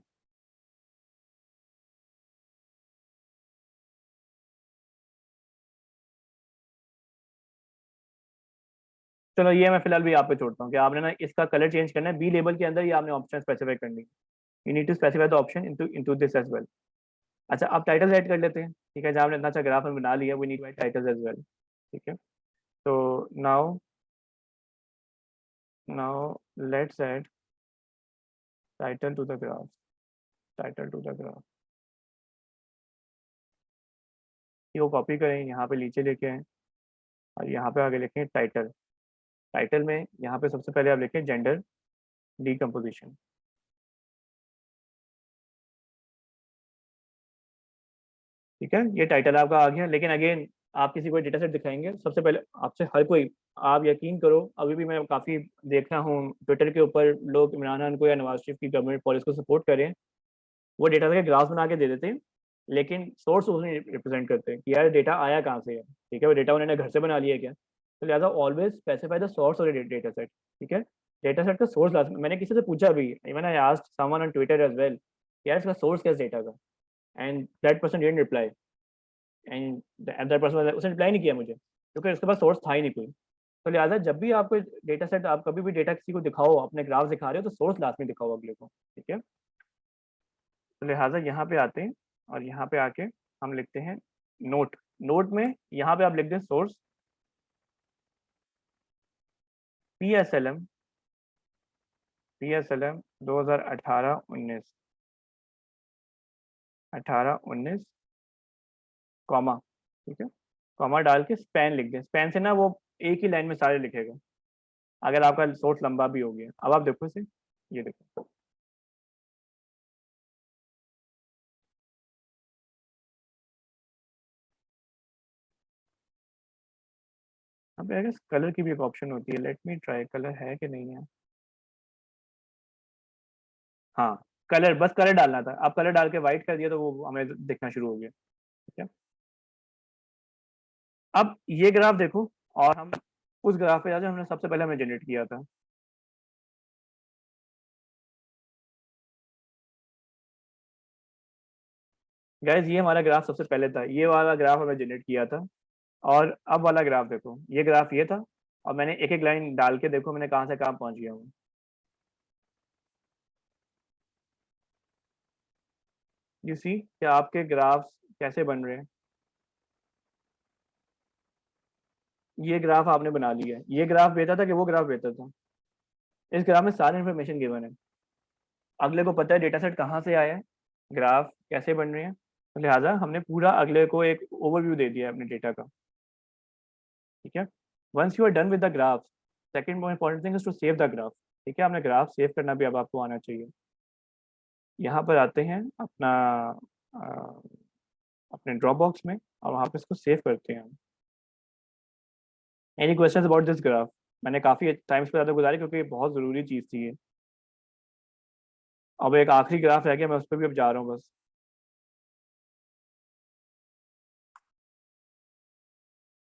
चलो, ये मैं फिलहाल भी आप पे छोड़ता हूँ कि आपने ना इसका कलर चेंज करना है। बी लेबल के अंदर ये आपने ऑप्शन स्पेसिफाई करनी है। You need to specify the option into this as well. अच्छा, आप टाइटल ऐड कर लेते हैं। ठीक है, जहाँ हमने इतना अच्छा ग्राफ में बना लिया, we need write titles as well. ठीक है, तो now let's add title to the graph. Title to the graph, ये कॉपी करें, यहाँ पे नीचे लेके आए और यहाँ पे आगे लिखें टाइटल। टाइटल में यहाँ पे सबसे पहले आप लिखें जेंडर डीकम्पोजिशन। ठीक है, ये टाइटल आपका आ गया। लेकिन अगेन, आप किसी को डेटा सेट दिखाएंगे, सबसे पहले आपसे हर कोई, आप यकीन करो, अभी भी मैं काफ़ी देख रहा हूँ ट्विटर के ऊपर लोग इमरान खान को या नवाज शरीफ की गवर्नमेंट पॉलिसी को सपोर्ट करें, वो डेटा के ग्राफ बना के दे देते हैं, लेकिन सोर्स उसमें रिप्रेजेंट करते हैं कि यार डेटा आया कहाँ से है। ठीक है, वो डेटा उन्होंने घर से बना लिया क्या? तो लिहाजा always specify the source of data set. ठीक है, डेटा सेट का सोर्स लास्ट, मैंने किसी से पूछा भी, even I asked someone on Twitter as well, यार इसका सोर्स क्या है डेटा का, and that person didn't reply, and that person, उसने रिप्लाई नहीं किया मुझे। क्योंकि उसके पास सोर्स था ही नहीं कोई। तो लिहाजा जब भी आपको डेटा सेट, आप कभी भी डेटा किसी को दिखाओ, अपने ग्राफ दिखा रहे हो, तो सोर्स लास्ट में दिखाओ अगले को, ठीक है। तो लिहाजा यहाँ पे आते हैं और यहाँ पे आके हम लिखते हैं नोट। नोट में यहाँ पे आप लिख दें सोर्स PSLM 2018-19 18-19 कॉमा, ठीक है, कॉमा डाल के स्पैन लिख दें। स्पैन से ना वो एक ही लाइन में सारे लिखेगा अगर आपका सोर्स लंबा भी हो गया। अब आप देखो इसे, ये देखो, अब आई गेस कलर की भी एक ऑप्शन होती है। लेट मी ट्राई, कलर है कि नहीं है। हाँ, कलर, बस कलर डालना था। आप कलर डाल के वाइट कर दिया तो वो हमें दिखना शुरू हो गया, ठीक है। अब ये ग्राफ देखो और हम उस ग्राफ पे जाते हैं हमने सबसे पहले हमने जनरेट किया था। गाइस ये हमारा ग्राफ सबसे पहले था, ये वाला ग्राफ हमने जनरेट किया था। और अब वाला ग्राफ देखो, ये ग्राफ ये था और मैंने एक एक लाइन डाल के देखो मैंने कहाँ से कहाँ पहुंच गया हूँ। यू सी कि आपके ग्राफ्स कैसे बन रहे हैं। ये ग्राफ आपने बना लिया है, ये ग्राफ बेहतर था कि वो ग्राफ बेहतर था। इस ग्राफ में सारी इन्फॉर्मेशन गिवन है, अगले को पता है डेटा सेट कहाँ से आया है, ग्राफ कैसे बन रहे हैं। तो लिहाजा हमने पूरा अगले को एक ओवरव्यू दे दिया है अपने डेटा का, ठीक है। Once you are done with the graph, second most important thing is to save the graph, ठीक है। आपने ग्राफ सेव करना भी अब आपको आना चाहिए। यहाँ पर आते हैं अपना अपने ड्रॉप बॉक्स में और वहाँ पे इसको सेव करते हैं। Any questions about this graph. मैंने काफ़ी टाइम्स पे ज़्यादा गुजारी क्योंकि ये बहुत ज़रूरी चीज़ थी ये। अब एक आखिरी ग्राफ रह गया, मैं उस पर भी अब जा रहा हूँ बस।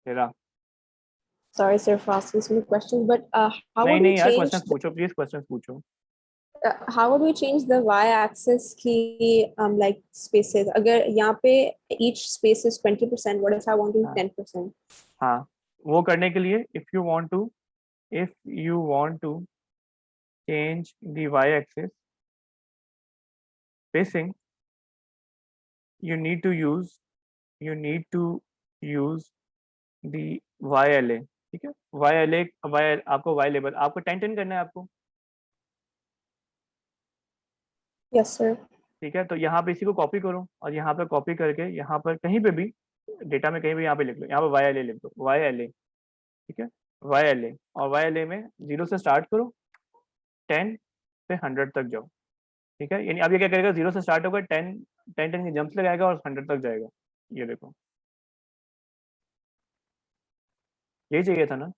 तेरा Sorry, sir, for asking so many questions, but how नहीं would we नहीं यार, change क्वेश्चंस पूछो प्लीज, क्वेश्चंस पूछो। how would we change the y-axis की like spaces? अगर यहाँ पे each space is 20%, what if I want to do 10%? हाँ, वो करने के लिए if you want to change the y-axis spacing, you need to use the YLA, ठीक है। YLA, आपको Y लेबल आपको 10 करना है आपको, Yes, sir. ठीक है। तो यहाँ पे इसी को कॉपी करो और यहाँ पे कॉपी करके यहाँ पर कहीं पे भी डेटा में कहीं भी यहाँ पे लिख लो, यहाँ पे YLA लिख दो, YLA, ठीक है। YLA, और YLA में 0 से स्टार्ट करो, 10 से 100 तक जाओ, ठीक है। यानी अब ये क्या करेगा, 0 से स्टार्ट होगा, 10 के जंप्स लगाएगा और 100 तक जाएगा। ये देखो, यही चाहिए था ना।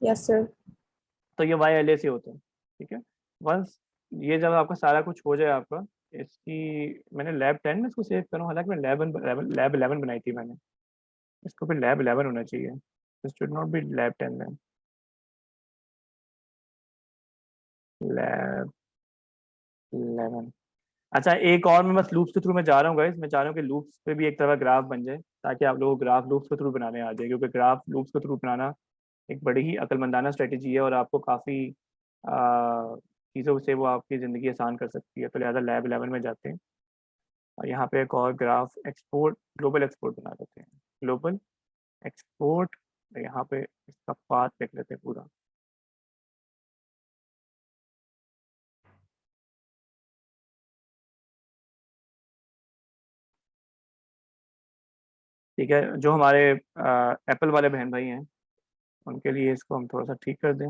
Yes, sir. तो ये YLA से होता है, ठीक है। वंस ये जब आपका सारा कुछ हो जाए आपका, इसकी मैंने लैब 10 में इसको सेव करूँ, हालांकि मैं लैब 11 बनाई थी मैंने, इसको फिर लैब 11 होना चाहिए, this should not be lab 10 में, लैब 11। अच्छा, एक और मैं बस लूप्स के थ्रू मैं जा रहा हूँ गाइस, मैं चाह रहा हूँ कि लूप्स पे भी एक तरह ग्राफ बन जाए ताकि आप लोग ग्राफ लूप्स के थ्रू बनाने आ जाए, क्योंकि ग्राफ लूप्स के थ्रू बनाना एक बड़ी ही अक्लमंदाना स्ट्रेटेजी है और आपको काफ़ी चीज़ों से वो आपकी ज़िंदगी आसान कर सकती है। तो लिहाजा लैब 11 में जाते हैं और यहाँ पे एक और ग्राफ एक्सपोर्ट, ग्लोबल एक्सपोर्ट बना देते हैं, ग्लोबल एक्सपोर्ट। यहाँ पे इसका पाथ लिख लेते हैं पूरा, ठीक है। जो हमारे एप्पल वाले बहन भाई हैं उनके लिए इसको हम थोड़ा सा ठीक कर दें,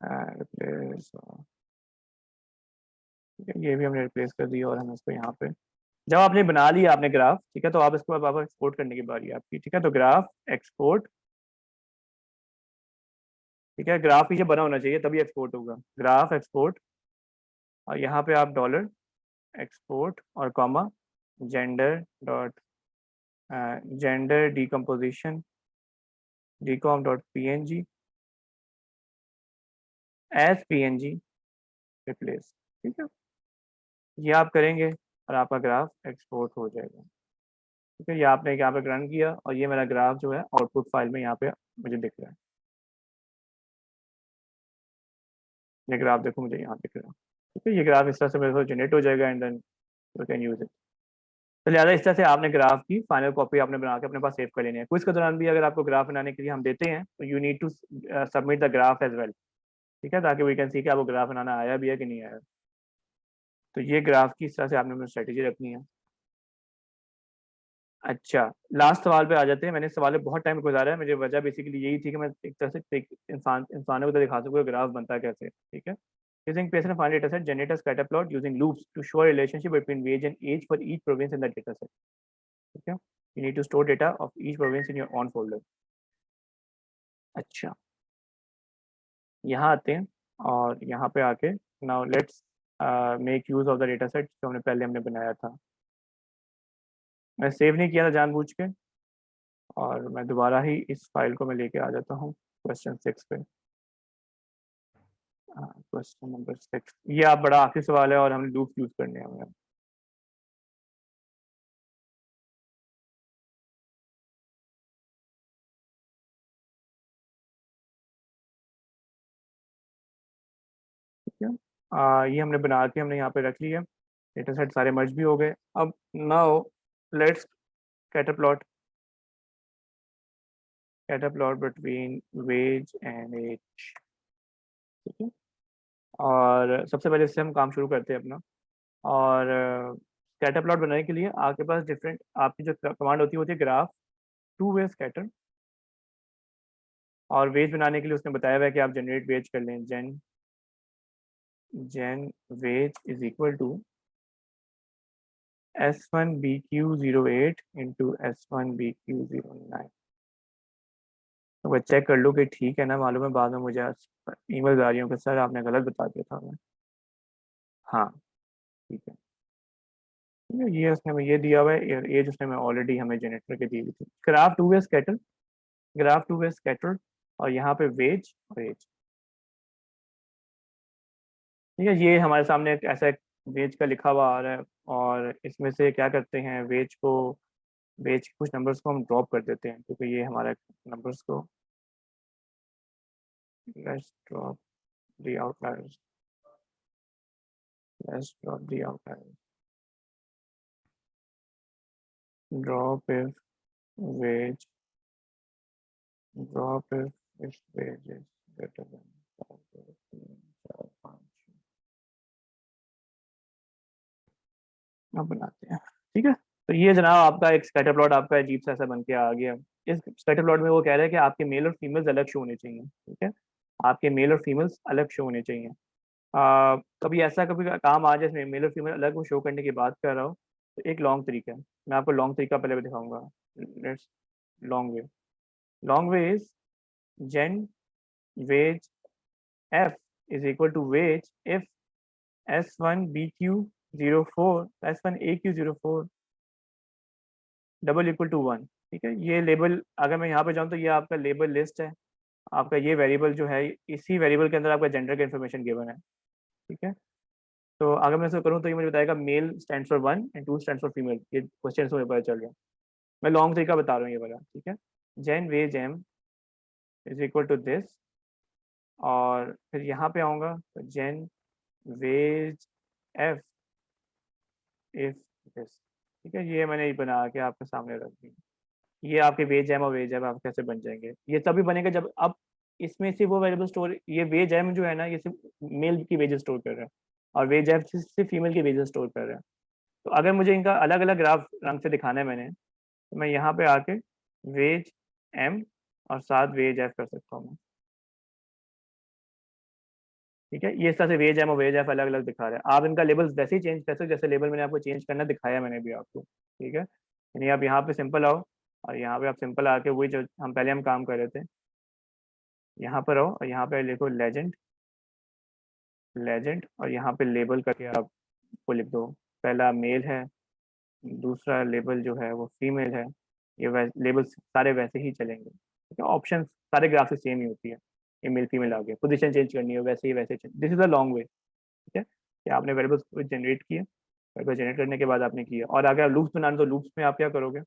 रिप्लेस, ठीक है, ये भी हमने रिप्लेस कर दिया और हम इसको यहाँ पे, जब आपने बना लिया आपने ग्राफ, ठीक है, तो आप इसको अब आप एक्सपोर्ट करने की बारी है आपकी, ठीक है। तो ग्राफ एक्सपोर्ट, ठीक है, ग्राफ पीछे बना होना चाहिए तभी एक्सपोर्ट होगा, ग्राफ एक्सपोर्ट। और यहाँ पे आप डॉलर एक्सपोर्ट और comma gender dot gender decomposition decom dot PNG as PNG replace, ठीक है। ये आप करेंगे और आपका ग्राफ एक्सपोर्ट हो जाएगा। ठीक है, ये आपने यहाँ पे रन किया और ये मेरा ग्राफ जो है आउटपुट फाइल में यहाँ पे मुझे दिख रहा है। ये ग्राफ देखो मुझे यहाँ दिख रहा है। ठीक है, ये ग्राफ इस तरह से मेरे को जनरेट हो जाएगा and then you can use it. तो लिहाजा इस तरह से आपने ग्राफ की फाइनल कॉपी आपने बना के अपने पास सेव कर लेनी है। क्विज के दौरान भी अगर आपको ग्राफ बनाने के लिए हम देते हैं तो you need to submit the graph as well. ठीक है, ताकि वी कैन सी कि आपको ग्राफ बनाना आया भी है कि नहीं आया। तो ये ग्राफ की इस तरह से आपने अपनी स्ट्रेटेजी रखनी है। अच्छा, लास्ट सवाल पे आ जाते हैं। मैंने सवाल में बहुत टाइम गुजारा है, मेरी वजह बेसिकली यही थी कि मैं एक तरह से इंसानों को तो दिखा सकूँ ग्राफ बनता है कैसे। ठीक है, using Pearson find data set generate a scatter plot using loops to show a relationship between wage and age for each province in the data set. ठीक है, you need to store data of each province in your own folder. अच्छा, यहाँ आते हैं और यहाँ पे आके now let's make use of the data set जो हमने बनाया था। मैं सेव नहीं किया था जानबूझ के, और मैं दोबारा ही इस फाइल को मैं लेके आ जाता हूँ क्वेश्चन 6 पे। क्वेश्चन नंबर 6, ये आप बड़ा आखिरी सवाल है और हमने लूप यूज करने हैं। ये हमने बना के हमने यहाँ पे रख लिया। डेटा सेट सारे मर्ज भी हो गए। अब now let's scatterplot between wage and age. ठीक है, और सबसे पहले इससे हम काम शुरू करते हैं अपना। और कैटरप्लॉट बनाने के लिए आपके पास डिफरेंट आपकी जो कमांड होती है ग्राफ टू वे स्कैटर। और वेज बनाने के लिए उसने बताया हुआ है कि आप जनरेट वेज कर लें। Gen wage is equal to S1BQ08 into S1BQ09। तो मैं चेक कर लूँ कि ठीक है ना। मालूम है बाद में मुझे ईमेल आ रही हूँ कि सर आपने गलत बता दिया था हमें। हाँ ठीक है, ये उसने हमें ये दिया हुआ है, एज उसने हमें ऑलरेडी हमें जनरेट करके दी हुई थी। ग्राफ टू वे स्कैटर और यहाँ पे वेज और एज। ठीक है, ये हमारे सामने एक ऐसा वेज का लिखा हुआ आ रहा है और इसमें से क्या करते हैं वेज के कुछ नंबर्स को हम ड्रॉप कर देते हैं, क्योंकि ये हमारा नंबर्स को let's drop the outliers. Drop if wage if wage is greater than 5. अब बनाते हैं। ठीक है, तो ये जनाब आपका एक स्कैटर प्लॉट आपका अजीब सा ऐसा बन के आ गया। इस स्कैटर प्लॉट में वो कह रहा है कि आपके मेल और फीमेल्स अलग शो होने चाहिए। ठीक है, आपके मेल और फीमेल्स अलग शो होने चाहिए। कभी ऐसा कभी काम आ जाए मेल और फीमेल अलग शो करने की बात कर रहा हूँ, तो एक लॉन्ग तरीका है। मैं आपको लॉन्ग तरीका पहले भी दिखाऊंगा। Let's long way is gen wage F is equal to wage if S1BQ04 double equal to 1। ठीक है, ये लेबल अगर मैं यहाँ पे जाऊँ तो ये आपका लेबल लिस्ट है। आपका ये वेरिएबल जो है इसी वेरिएबल के अंदर आपका जेंडर का इन्फॉर्मेशन गिवन है। ठीक है, तो अगर मैं इसको करूँ तो ये मुझे बताएगा male stands for 1 and 2 stands for female. ये क्वेश्चन से मुझे पता चल गया। मैं लॉन्ग तरीका बता रहा हूँ ये वाला। ठीक है, gen wage M is equal to this, और फिर यहाँ पे आऊँगा तो gen wage f if this. ठीक है, ये मैंने बना के आपके सामने रख दी। ये आपके वेज एम और वेज एम आप कैसे बन जाएंगे, ये तभी बनेगा जब अब इसमें से वो वेरिएबल स्टोर, ये वेज एम जो है ना ये सिर्फ मेल की वेजेस स्टोर कर रहा है और वेज एफ सिर्फ फीमेल की वेजेस स्टोर कर रहा है। तो अगर मुझे इनका अलग अलग ग्राफ रंग से दिखाना है मैंने, तो मैं यहाँ पे आके वेज एम और साथ वेज एफ कर सकता हूँ मैं। ठीक है, ये इस तरह से वेज एम और वेज एफ अलग अलग दिखा रहे हैं। आप इनका लेबल वैसे ही चेंज कर सकते जैसे लेबल मैंने आपको चेंज करना दिखाया मैंने भी आपको। ठीक है, यानी आप यहाँ पे सिंपल आओ और यहाँ पे आप सिंपल आके वही जो हम पहले हम काम कर रहे थे, यहाँ पर आओ और यहाँ पे लिखो लेजेंड और यहाँ पे लेबल करके आप को लिख दो। पहला मेल है, दूसरा लेबल जो है वो फीमेल है। ये लेबल सारे वैसे ही चलेंगे। ठीक है, ऑप्शन सारे ग्राफ से सेम ही होती है। ये मेल फीमेल आ गया, पोजीशन चेंज करनी है वैसे ही वैसे this is a long way. ठीक है, कि आपने वेरिएबल्स जनरेट किए फाइल को जनरेट करने के बाद आपने किया। और अगर लूप्स बनाना तो लूप्स में आप क्या करोगे,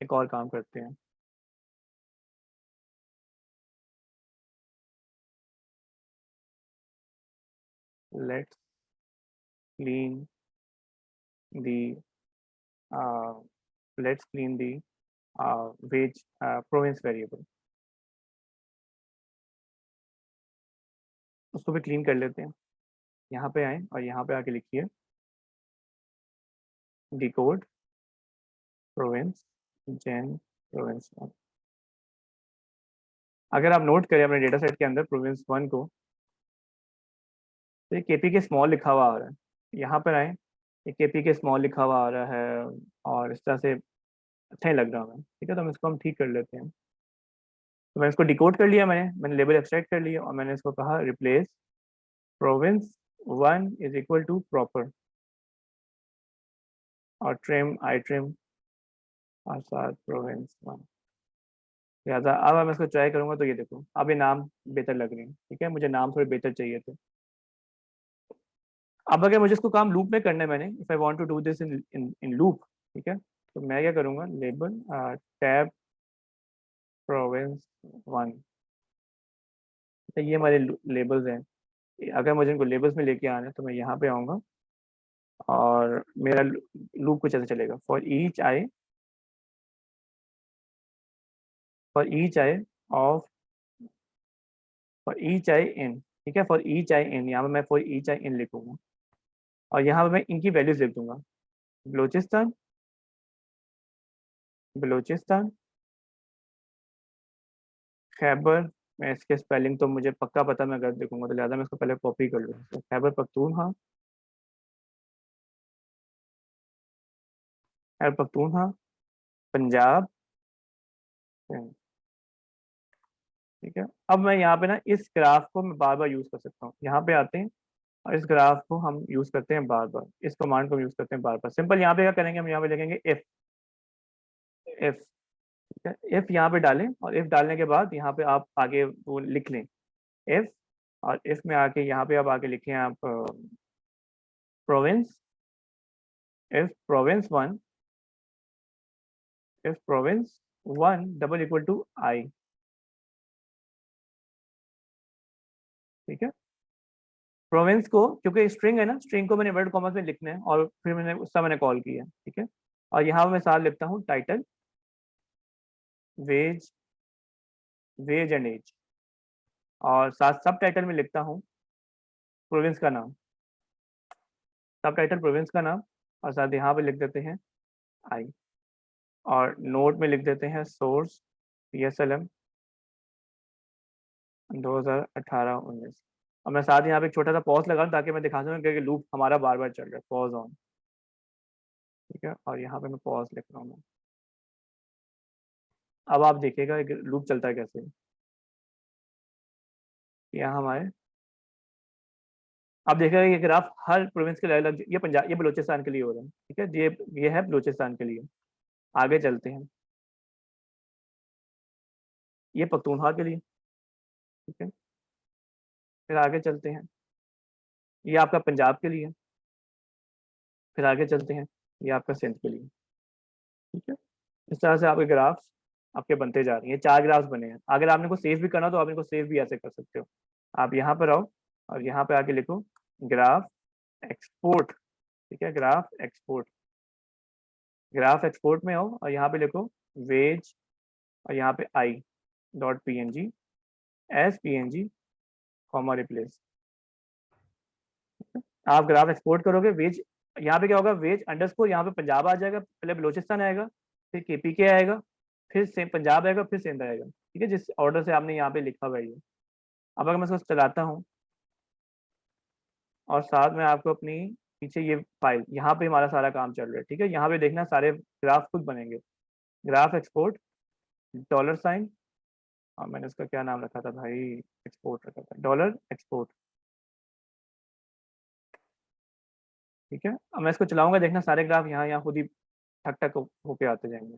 एक और काम करते हैं, let's clean the let's clean the wage province variable, उसको भी क्लीन कर लेते हैं। यहाँ पे आए और यहाँ पे आके लिखिए decode province gen province 1। अगर आप नोट करें अपने डेटा सेट के अंदर province 1 को, तो ये केपी के स्मॉल लिखा हुआ आ रहा है। यहाँ पर आए, ये केपी के स्मॉल लिखा हुआ आ रहा है और इस तरह से अच्छा ही लग रहा है। ठीक है, तो हम इसको हम ठीक कर लेते हैं। तो मैंने इसको डिकोड कर लिया, मैंने लेबल एक्सट्रैक्ट कर लिया और मैंने इसको कहा replace province 1 is equal to proper और ट्रिम आई ट्रिम और साथ province 1। लिहाजा अब मैं इसको ट्राई करूंगा तो ये देखो अब ये नाम बेहतर लग रहे हैं। ठीक है, मुझे नाम थोड़े बेहतर चाहिए थे। अब अगर मुझे इसको काम लूप में करना है, मैंने if I want to do this in loop, ठीक है, तो मैं क्या करूंगा, लेबल टैब province 1। तो ये हमारे लेबल्स हैं। अगर मुझे इनको लेबल्स में लेके आना है तो मैं यहाँ पे आऊँगा और मेरा लूप कुछ ऐसे चलेगा, for each i of for each i in. ठीक है, फॉर ईच आई इन, यहाँ पे मैं फॉर ईच आई इन लिखूंगा और यहाँ पे मैं इनकी वैल्यूज लिख दूंगा। बलोचिस्तान बलोचिस्तान खैबर, मैं इसके स्पेलिंग तो मुझे पक्का पता, मैं गलत लिखूंगा तो लिहाजा मैं इसको पहले कॉपी कर लूँगा। तो खैबर पख्तूनख्वा, खैबर पख्तूनख्वा, पंजाब। ठीक है, अब मैं यहाँ पे ना इस ग्राफ को मैं बार बार यूज कर सकता हूँ। यहाँ पे आते हैं और इस ग्राफ को हम यूज करते हैं बार बार, इस कमांड को हम यूज करते हैं बार बार। सिंपल यहाँ पे क्या करेंगे, हम यहाँ पे लिखेंगे इफ। ठीक है, इफ यहाँ पे डालें और इफ डालने के बाद यहाँ पे आप आगे वो लिख लें इफ, और इफ में आके यहाँ पे आप आके लिखें आप province, if province 1 double equal to i. ठीक है, प्रोविंस को, क्योंकि स्ट्रिंग है ना, स्ट्रिंग को मैंने वर्ड कॉमर्स में लिखना है और फिर मैंने उसका मैंने कॉल किया। ठीक है, और यहाँ मैं साथ लिखता हूँ टाइटल वेज एंड एज, और साथ सब टाइटल में लिखता हूँ प्रोविंस का नाम, सब टाइटल प्रोविंस का नाम, और साथ यहाँ पे लिख देते हैं आई, और नोट में लिख देते हैं सोर्स PSLM 2018-19। और मैं साथ यहाँ पे एक छोटा सा पॉज लगा ताकि मैं दिखा सकूँ कि लूप हमारा बार बार चल रहा है, पॉज ऑन। ठीक है, और यहाँ पे मैं पॉज लिख रहा हूँ। अब आप देखिएगा लूप चलता है कैसे। यहाँ हमारे आप देखिएगा ये ग्राफ हर प्रोविंस के अलग, ये पंजाब, ये बलूचिस्तान के लिए हो रहा है। ठीक है, ये है बलूचिस्तान के लिए। आगे चलते हैं, ये पख्तूनख्वा के लिए। ठीक है, फिर आगे चलते हैं, ये आपका पंजाब के लिए। फिर आगे चलते हैं, ये आपका सिंध के लिए। ठीक है, इस तरह से आपके ग्राफ्स आपके बनते जा रहे हैं। ये 4 ग्राफ्स बने हैं। अगर आपने को सेव भी करना तो आप इनको सेव भी ऐसे कर सकते हो। आप यहाँ पर आओ और यहाँ पे आके लिखो ग्राफ एक्सपोर्ट। ठीक है, ग्राफ एक्सपोर्ट में आओ और यहाँ पे लिखो वेज और यहाँ पे I dot PNG S PNG comma replace. आप ग्राफ एक्सपोर्ट करोगे, वेज यहाँ पे क्या होगा, वेज अंडरस्कोर, यहाँ पे पंजाब आ जाएगा, पहले बलोचिस्तान आएगा, फिर KPK आएगा, फिर सेम पंजाब आएगा, फिर सिंध आएगा। ठीक है, जिस ऑर्डर से आपने यहाँ पे लिखा हुआ है ये। अब अगर मैं इसको चलाता हूँ और साथ में आपको अपनी पीछे ये फाइल, यहाँ पे हमारा सारा काम चल रहा है। ठीक है, यहाँ पे देखना सारे ग्राफ खुद बनेंगे। ग्राफ एक्सपोर्ट $, और मैंने इसका क्या नाम रखा था भाई, एक्सपोर्ट रखा था, डॉलर एक्सपोर्ट। ठीक है, अब मैं इसको चलाऊंगा, देखना सारे ग्राफ यहाँ खुद ही ठक ठक होके आते जाएंगे।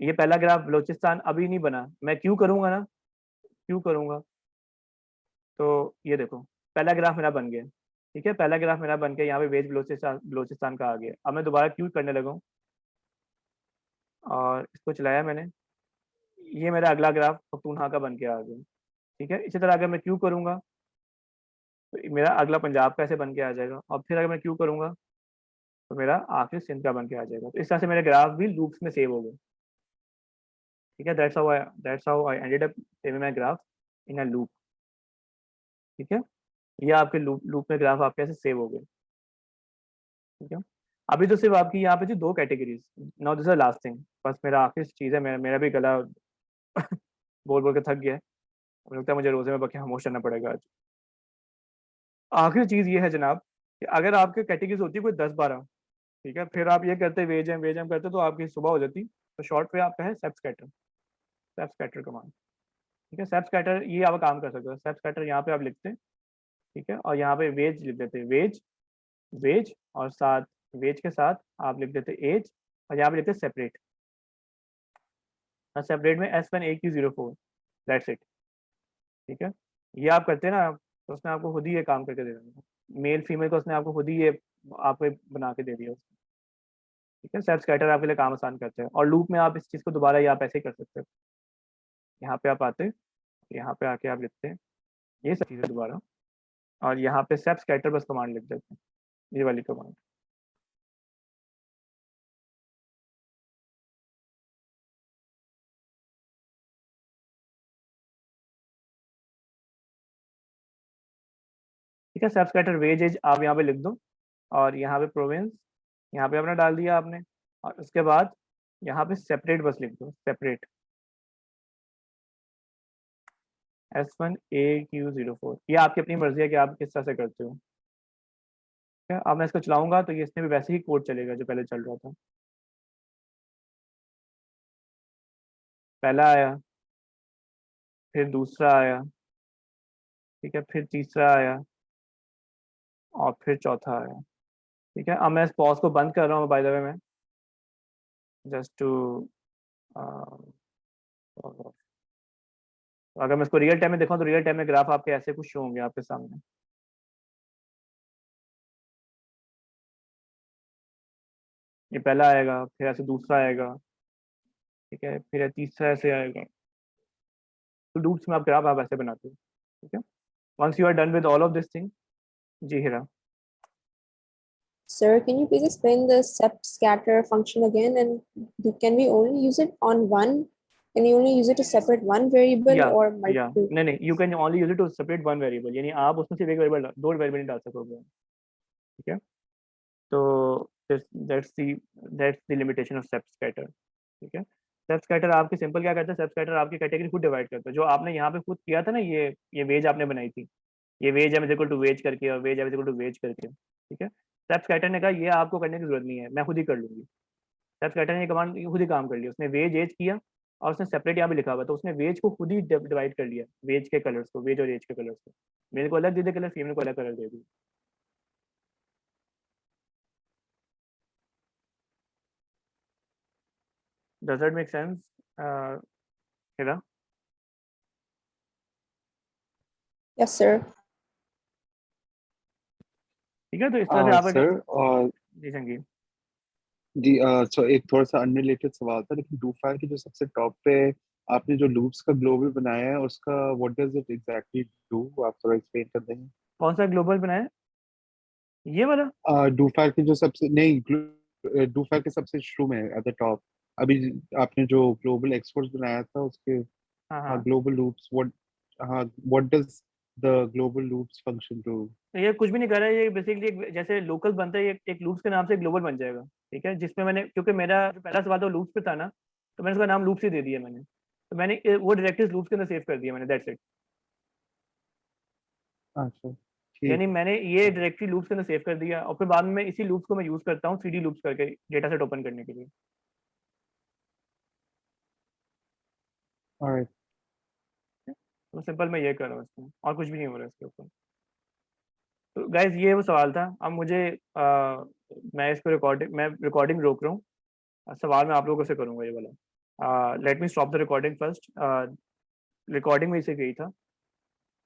ये पहला ग्राफ बलोचिस्तान अभी नहीं बना, मैं क्यों करूंगा ना, क्यों करूंगा, तो ये देखो पहला ग्राफ मेरा बन गया। ठीक है, पहला ग्राफ मेरा बन के यहाँ पे वेज बलोचिस्तान का आ गया। अब मैं दोबारा क्यू करने लगा हूँ और इसको चलाया मैंने, ये मेरा अगला ग्राफ पख्तूनख्वा का बन के आ गया। ठीक है, इसी तरह अगर मैं क्यू करूँगा तो मेरा अगला पंजाब का ऐसे बन के आ जाएगा, और फिर अगर मैं क्यू करूँगा तो मेरा आखिर सिंध का बन के आ जाएगा। तो इस तरह से मेरे ग्राफ भी लूप्स में सेव हो गए। ठीक है, that's how I ended up saving my graph in a loop. ठीक है, ये आपके लूप में ग्राफ आपके ऐसे सेव हो गए। ठीक है, अभी तो सिर्फ आपकी यहाँ पे थी 2 categories. Now this is last thing, बस मेरा आखिरी चीज़ है, मेरा भी गला बोल बोल के थक गया है, मुझे लगता है मुझे रोजे में बके खामोश करना पड़ेगा आज। आखिरी चीज़ ये है जनाब कि अगर आपके कैटेगरीज होती है कोई 10-12, ठीक है, फिर आप ये करते वेज एम करते तो आपकी सुबह हो जाती। तो शॉर्ट पे आपका है सेप स्कैटर कमांड। ठीक है, सेप स्कैटर ये आप काम कर सकते हो। सेप स्कैटर यहाँ पे आप लिखते हैं, ठीक है, और यहाँ पे वेज लिख देते हैं, वेज और साथ वेज के साथ आप लिख देते एज, और यहाँ पे लिखते सेपरेट। सेपरेट में S1AQ04, दैट्स इट। ठीक है, ये आप करते हैं ना तो उसने आपको खुद ही ये काम करके दे देगा, मेल फीमेल को उसने आपको खुद ही ये आपको बना के दे दिया उसने। ठीक है, सेप स्कैटर आपके लिए काम आसान करते हैं, और लूप में आप इस चीज़ को दोबारा ये आप ऐसे ही कर सकते हो। यहाँ पे आप आते हैं, यहाँ पे आके आप लिखते हैं ये सब चीज़ें दोबारा, और यहाँ पे सेप स्कैटर बस कमांड लिख देते हैं, ये वाली कमांड। ठीक है, सेप स्कैटर वेज एज आप यहाँ पे लिख दो, और यहाँ पे प्रोविंस यहाँ पे अपना डाल दिया आपने, और उसके बाद यहाँ पे सेपरेट बस लिख दो, सेपरेट S1AQ04। ये आपकी अपनी मर्जी है कि आप किस तरह से करते हो। ठीक है, अब मैं इसको चलाऊंगा तो ये इसमें भी वैसे ही कोड चलेगा जो पहले चल रहा था। पहला आया, फिर दूसरा आया, ठीक है, फिर तीसरा आया, और फिर चौथा आया। ठीक है, अब मैं इस पॉज को बंद कर रहा हूँ बाय द वे में, जस्ट टू अगर मैं इसको रियल टाइम में देखूँ तो रियल टाइम में ग्राफ आपके ऐसे कुछ शो होंगे आपके सामने। ये पहला आएगा, फिर ऐसे दूसरा आएगा, ठीक है, फिर तीसरा ऐसे आएगा। तो लूप्स में आप ग्राफ आप ऐसे बनाते हो। ठीक है, once you are done with all of this thing. जी Hira. Sir, can you please explain the sep scatter function again, and can we only use it on one? Can you only use it to separate one variable or multiple? नहीं, you can only use it to separate one variable, यानी आप उसमें सिर्फ एक variable, 2 variable नहीं डाल सकोगे। ठीक है, तो that's the limitation of shape scatter. ठीक है, सेप स्कैटर आपके सिंपल क्या करता है, सेप स्कैटर आपकी कैटेगरी खुद डिवाइड करता है। जो आपने यहाँ पे खुद किया था ना, ये वेज आपने बनाई थी, ये wage M is equal to wage करके और wage M is equal to wage करके। ठीक है, सेप स्कैटर ने कहा ये आपको करने की जरूरत नहीं है, मैं खुद ही कर लूंगी। सेप स्कैटर ने कमांड खुद ही काम कर लिया, उसने वेज एज किया और उसने सेपरेट यहाँ पे लिखा हुआ, तो उसने वेज को खुद ही डिवाइड कर लिया, वेज के कलर्स को, वेज और एज के कलर्स को। मेरे को अलग दे दे कलर, फीमेल को अलग colour they the. Does that make sense, Hira? Yes, sir. ठीक है, तो इस तरह से आप सर और जी संगीत। जी सो एक थोड़ा सा अनरिलेटेड सवाल था, लेकिन डू फाइल की जो सबसे टॉप पे आपने जो लूप्स का ग्लोबल बनाया है उसका what does it exactly do, आप थोड़ा एक्सप्लेन कर देंगे। कौन सा ग्लोबल बनाया, ये वाला? डू फाइल की जो सबसे नहीं, डू फाइल के सबसे शुरू में एट द टॉप अभी आपने जो ग्लोबल एक्सपोर्ट्स बनाया था उसके हाँ, ग्लोबल लूप्स व्हाट, हाँ what does the global loops function do. तो ये कुछ भी नहीं कर रहा है, ये बेसिकली जैसे लोकल बनता है, एक लूप्स के नाम से ग्लोबल बन जाएगा। ठीक है, जिसमें मैंने, क्योंकि मेरा जो पहला सवाल तो लूप्स पे था ना, तो मैंने उसका नाम लूप्स ही दे दिया मैंने, तो मैंने वो डायरेक्टरीज लूप्स के अंदर सेव कर दिया मैंने, दैट्स इट। अच्छा ठीक यानी है। मैंने ये डायरेक्टरी लूप्स के अंदर सेव कर दिया, और फिर बाद में इसी लूप्स को मैं यूज करता हूँ 3D लूप्स करके डेटा सेट ओपन करने के लिए। ऑलराइट। तो सिंपल मैं ये कर रहा हूँ इसमें, और कुछ भी नहीं हो रहा है इसके ऊपर। तो गाइज ये वो सवाल था। अब मुझे मैं इसको रिकॉर्डिंग रोक रहा हूँ, सवाल मैं आप लोगों से करूँगा ये वाला। Let me stop the recording first. Recording में इसे गई था।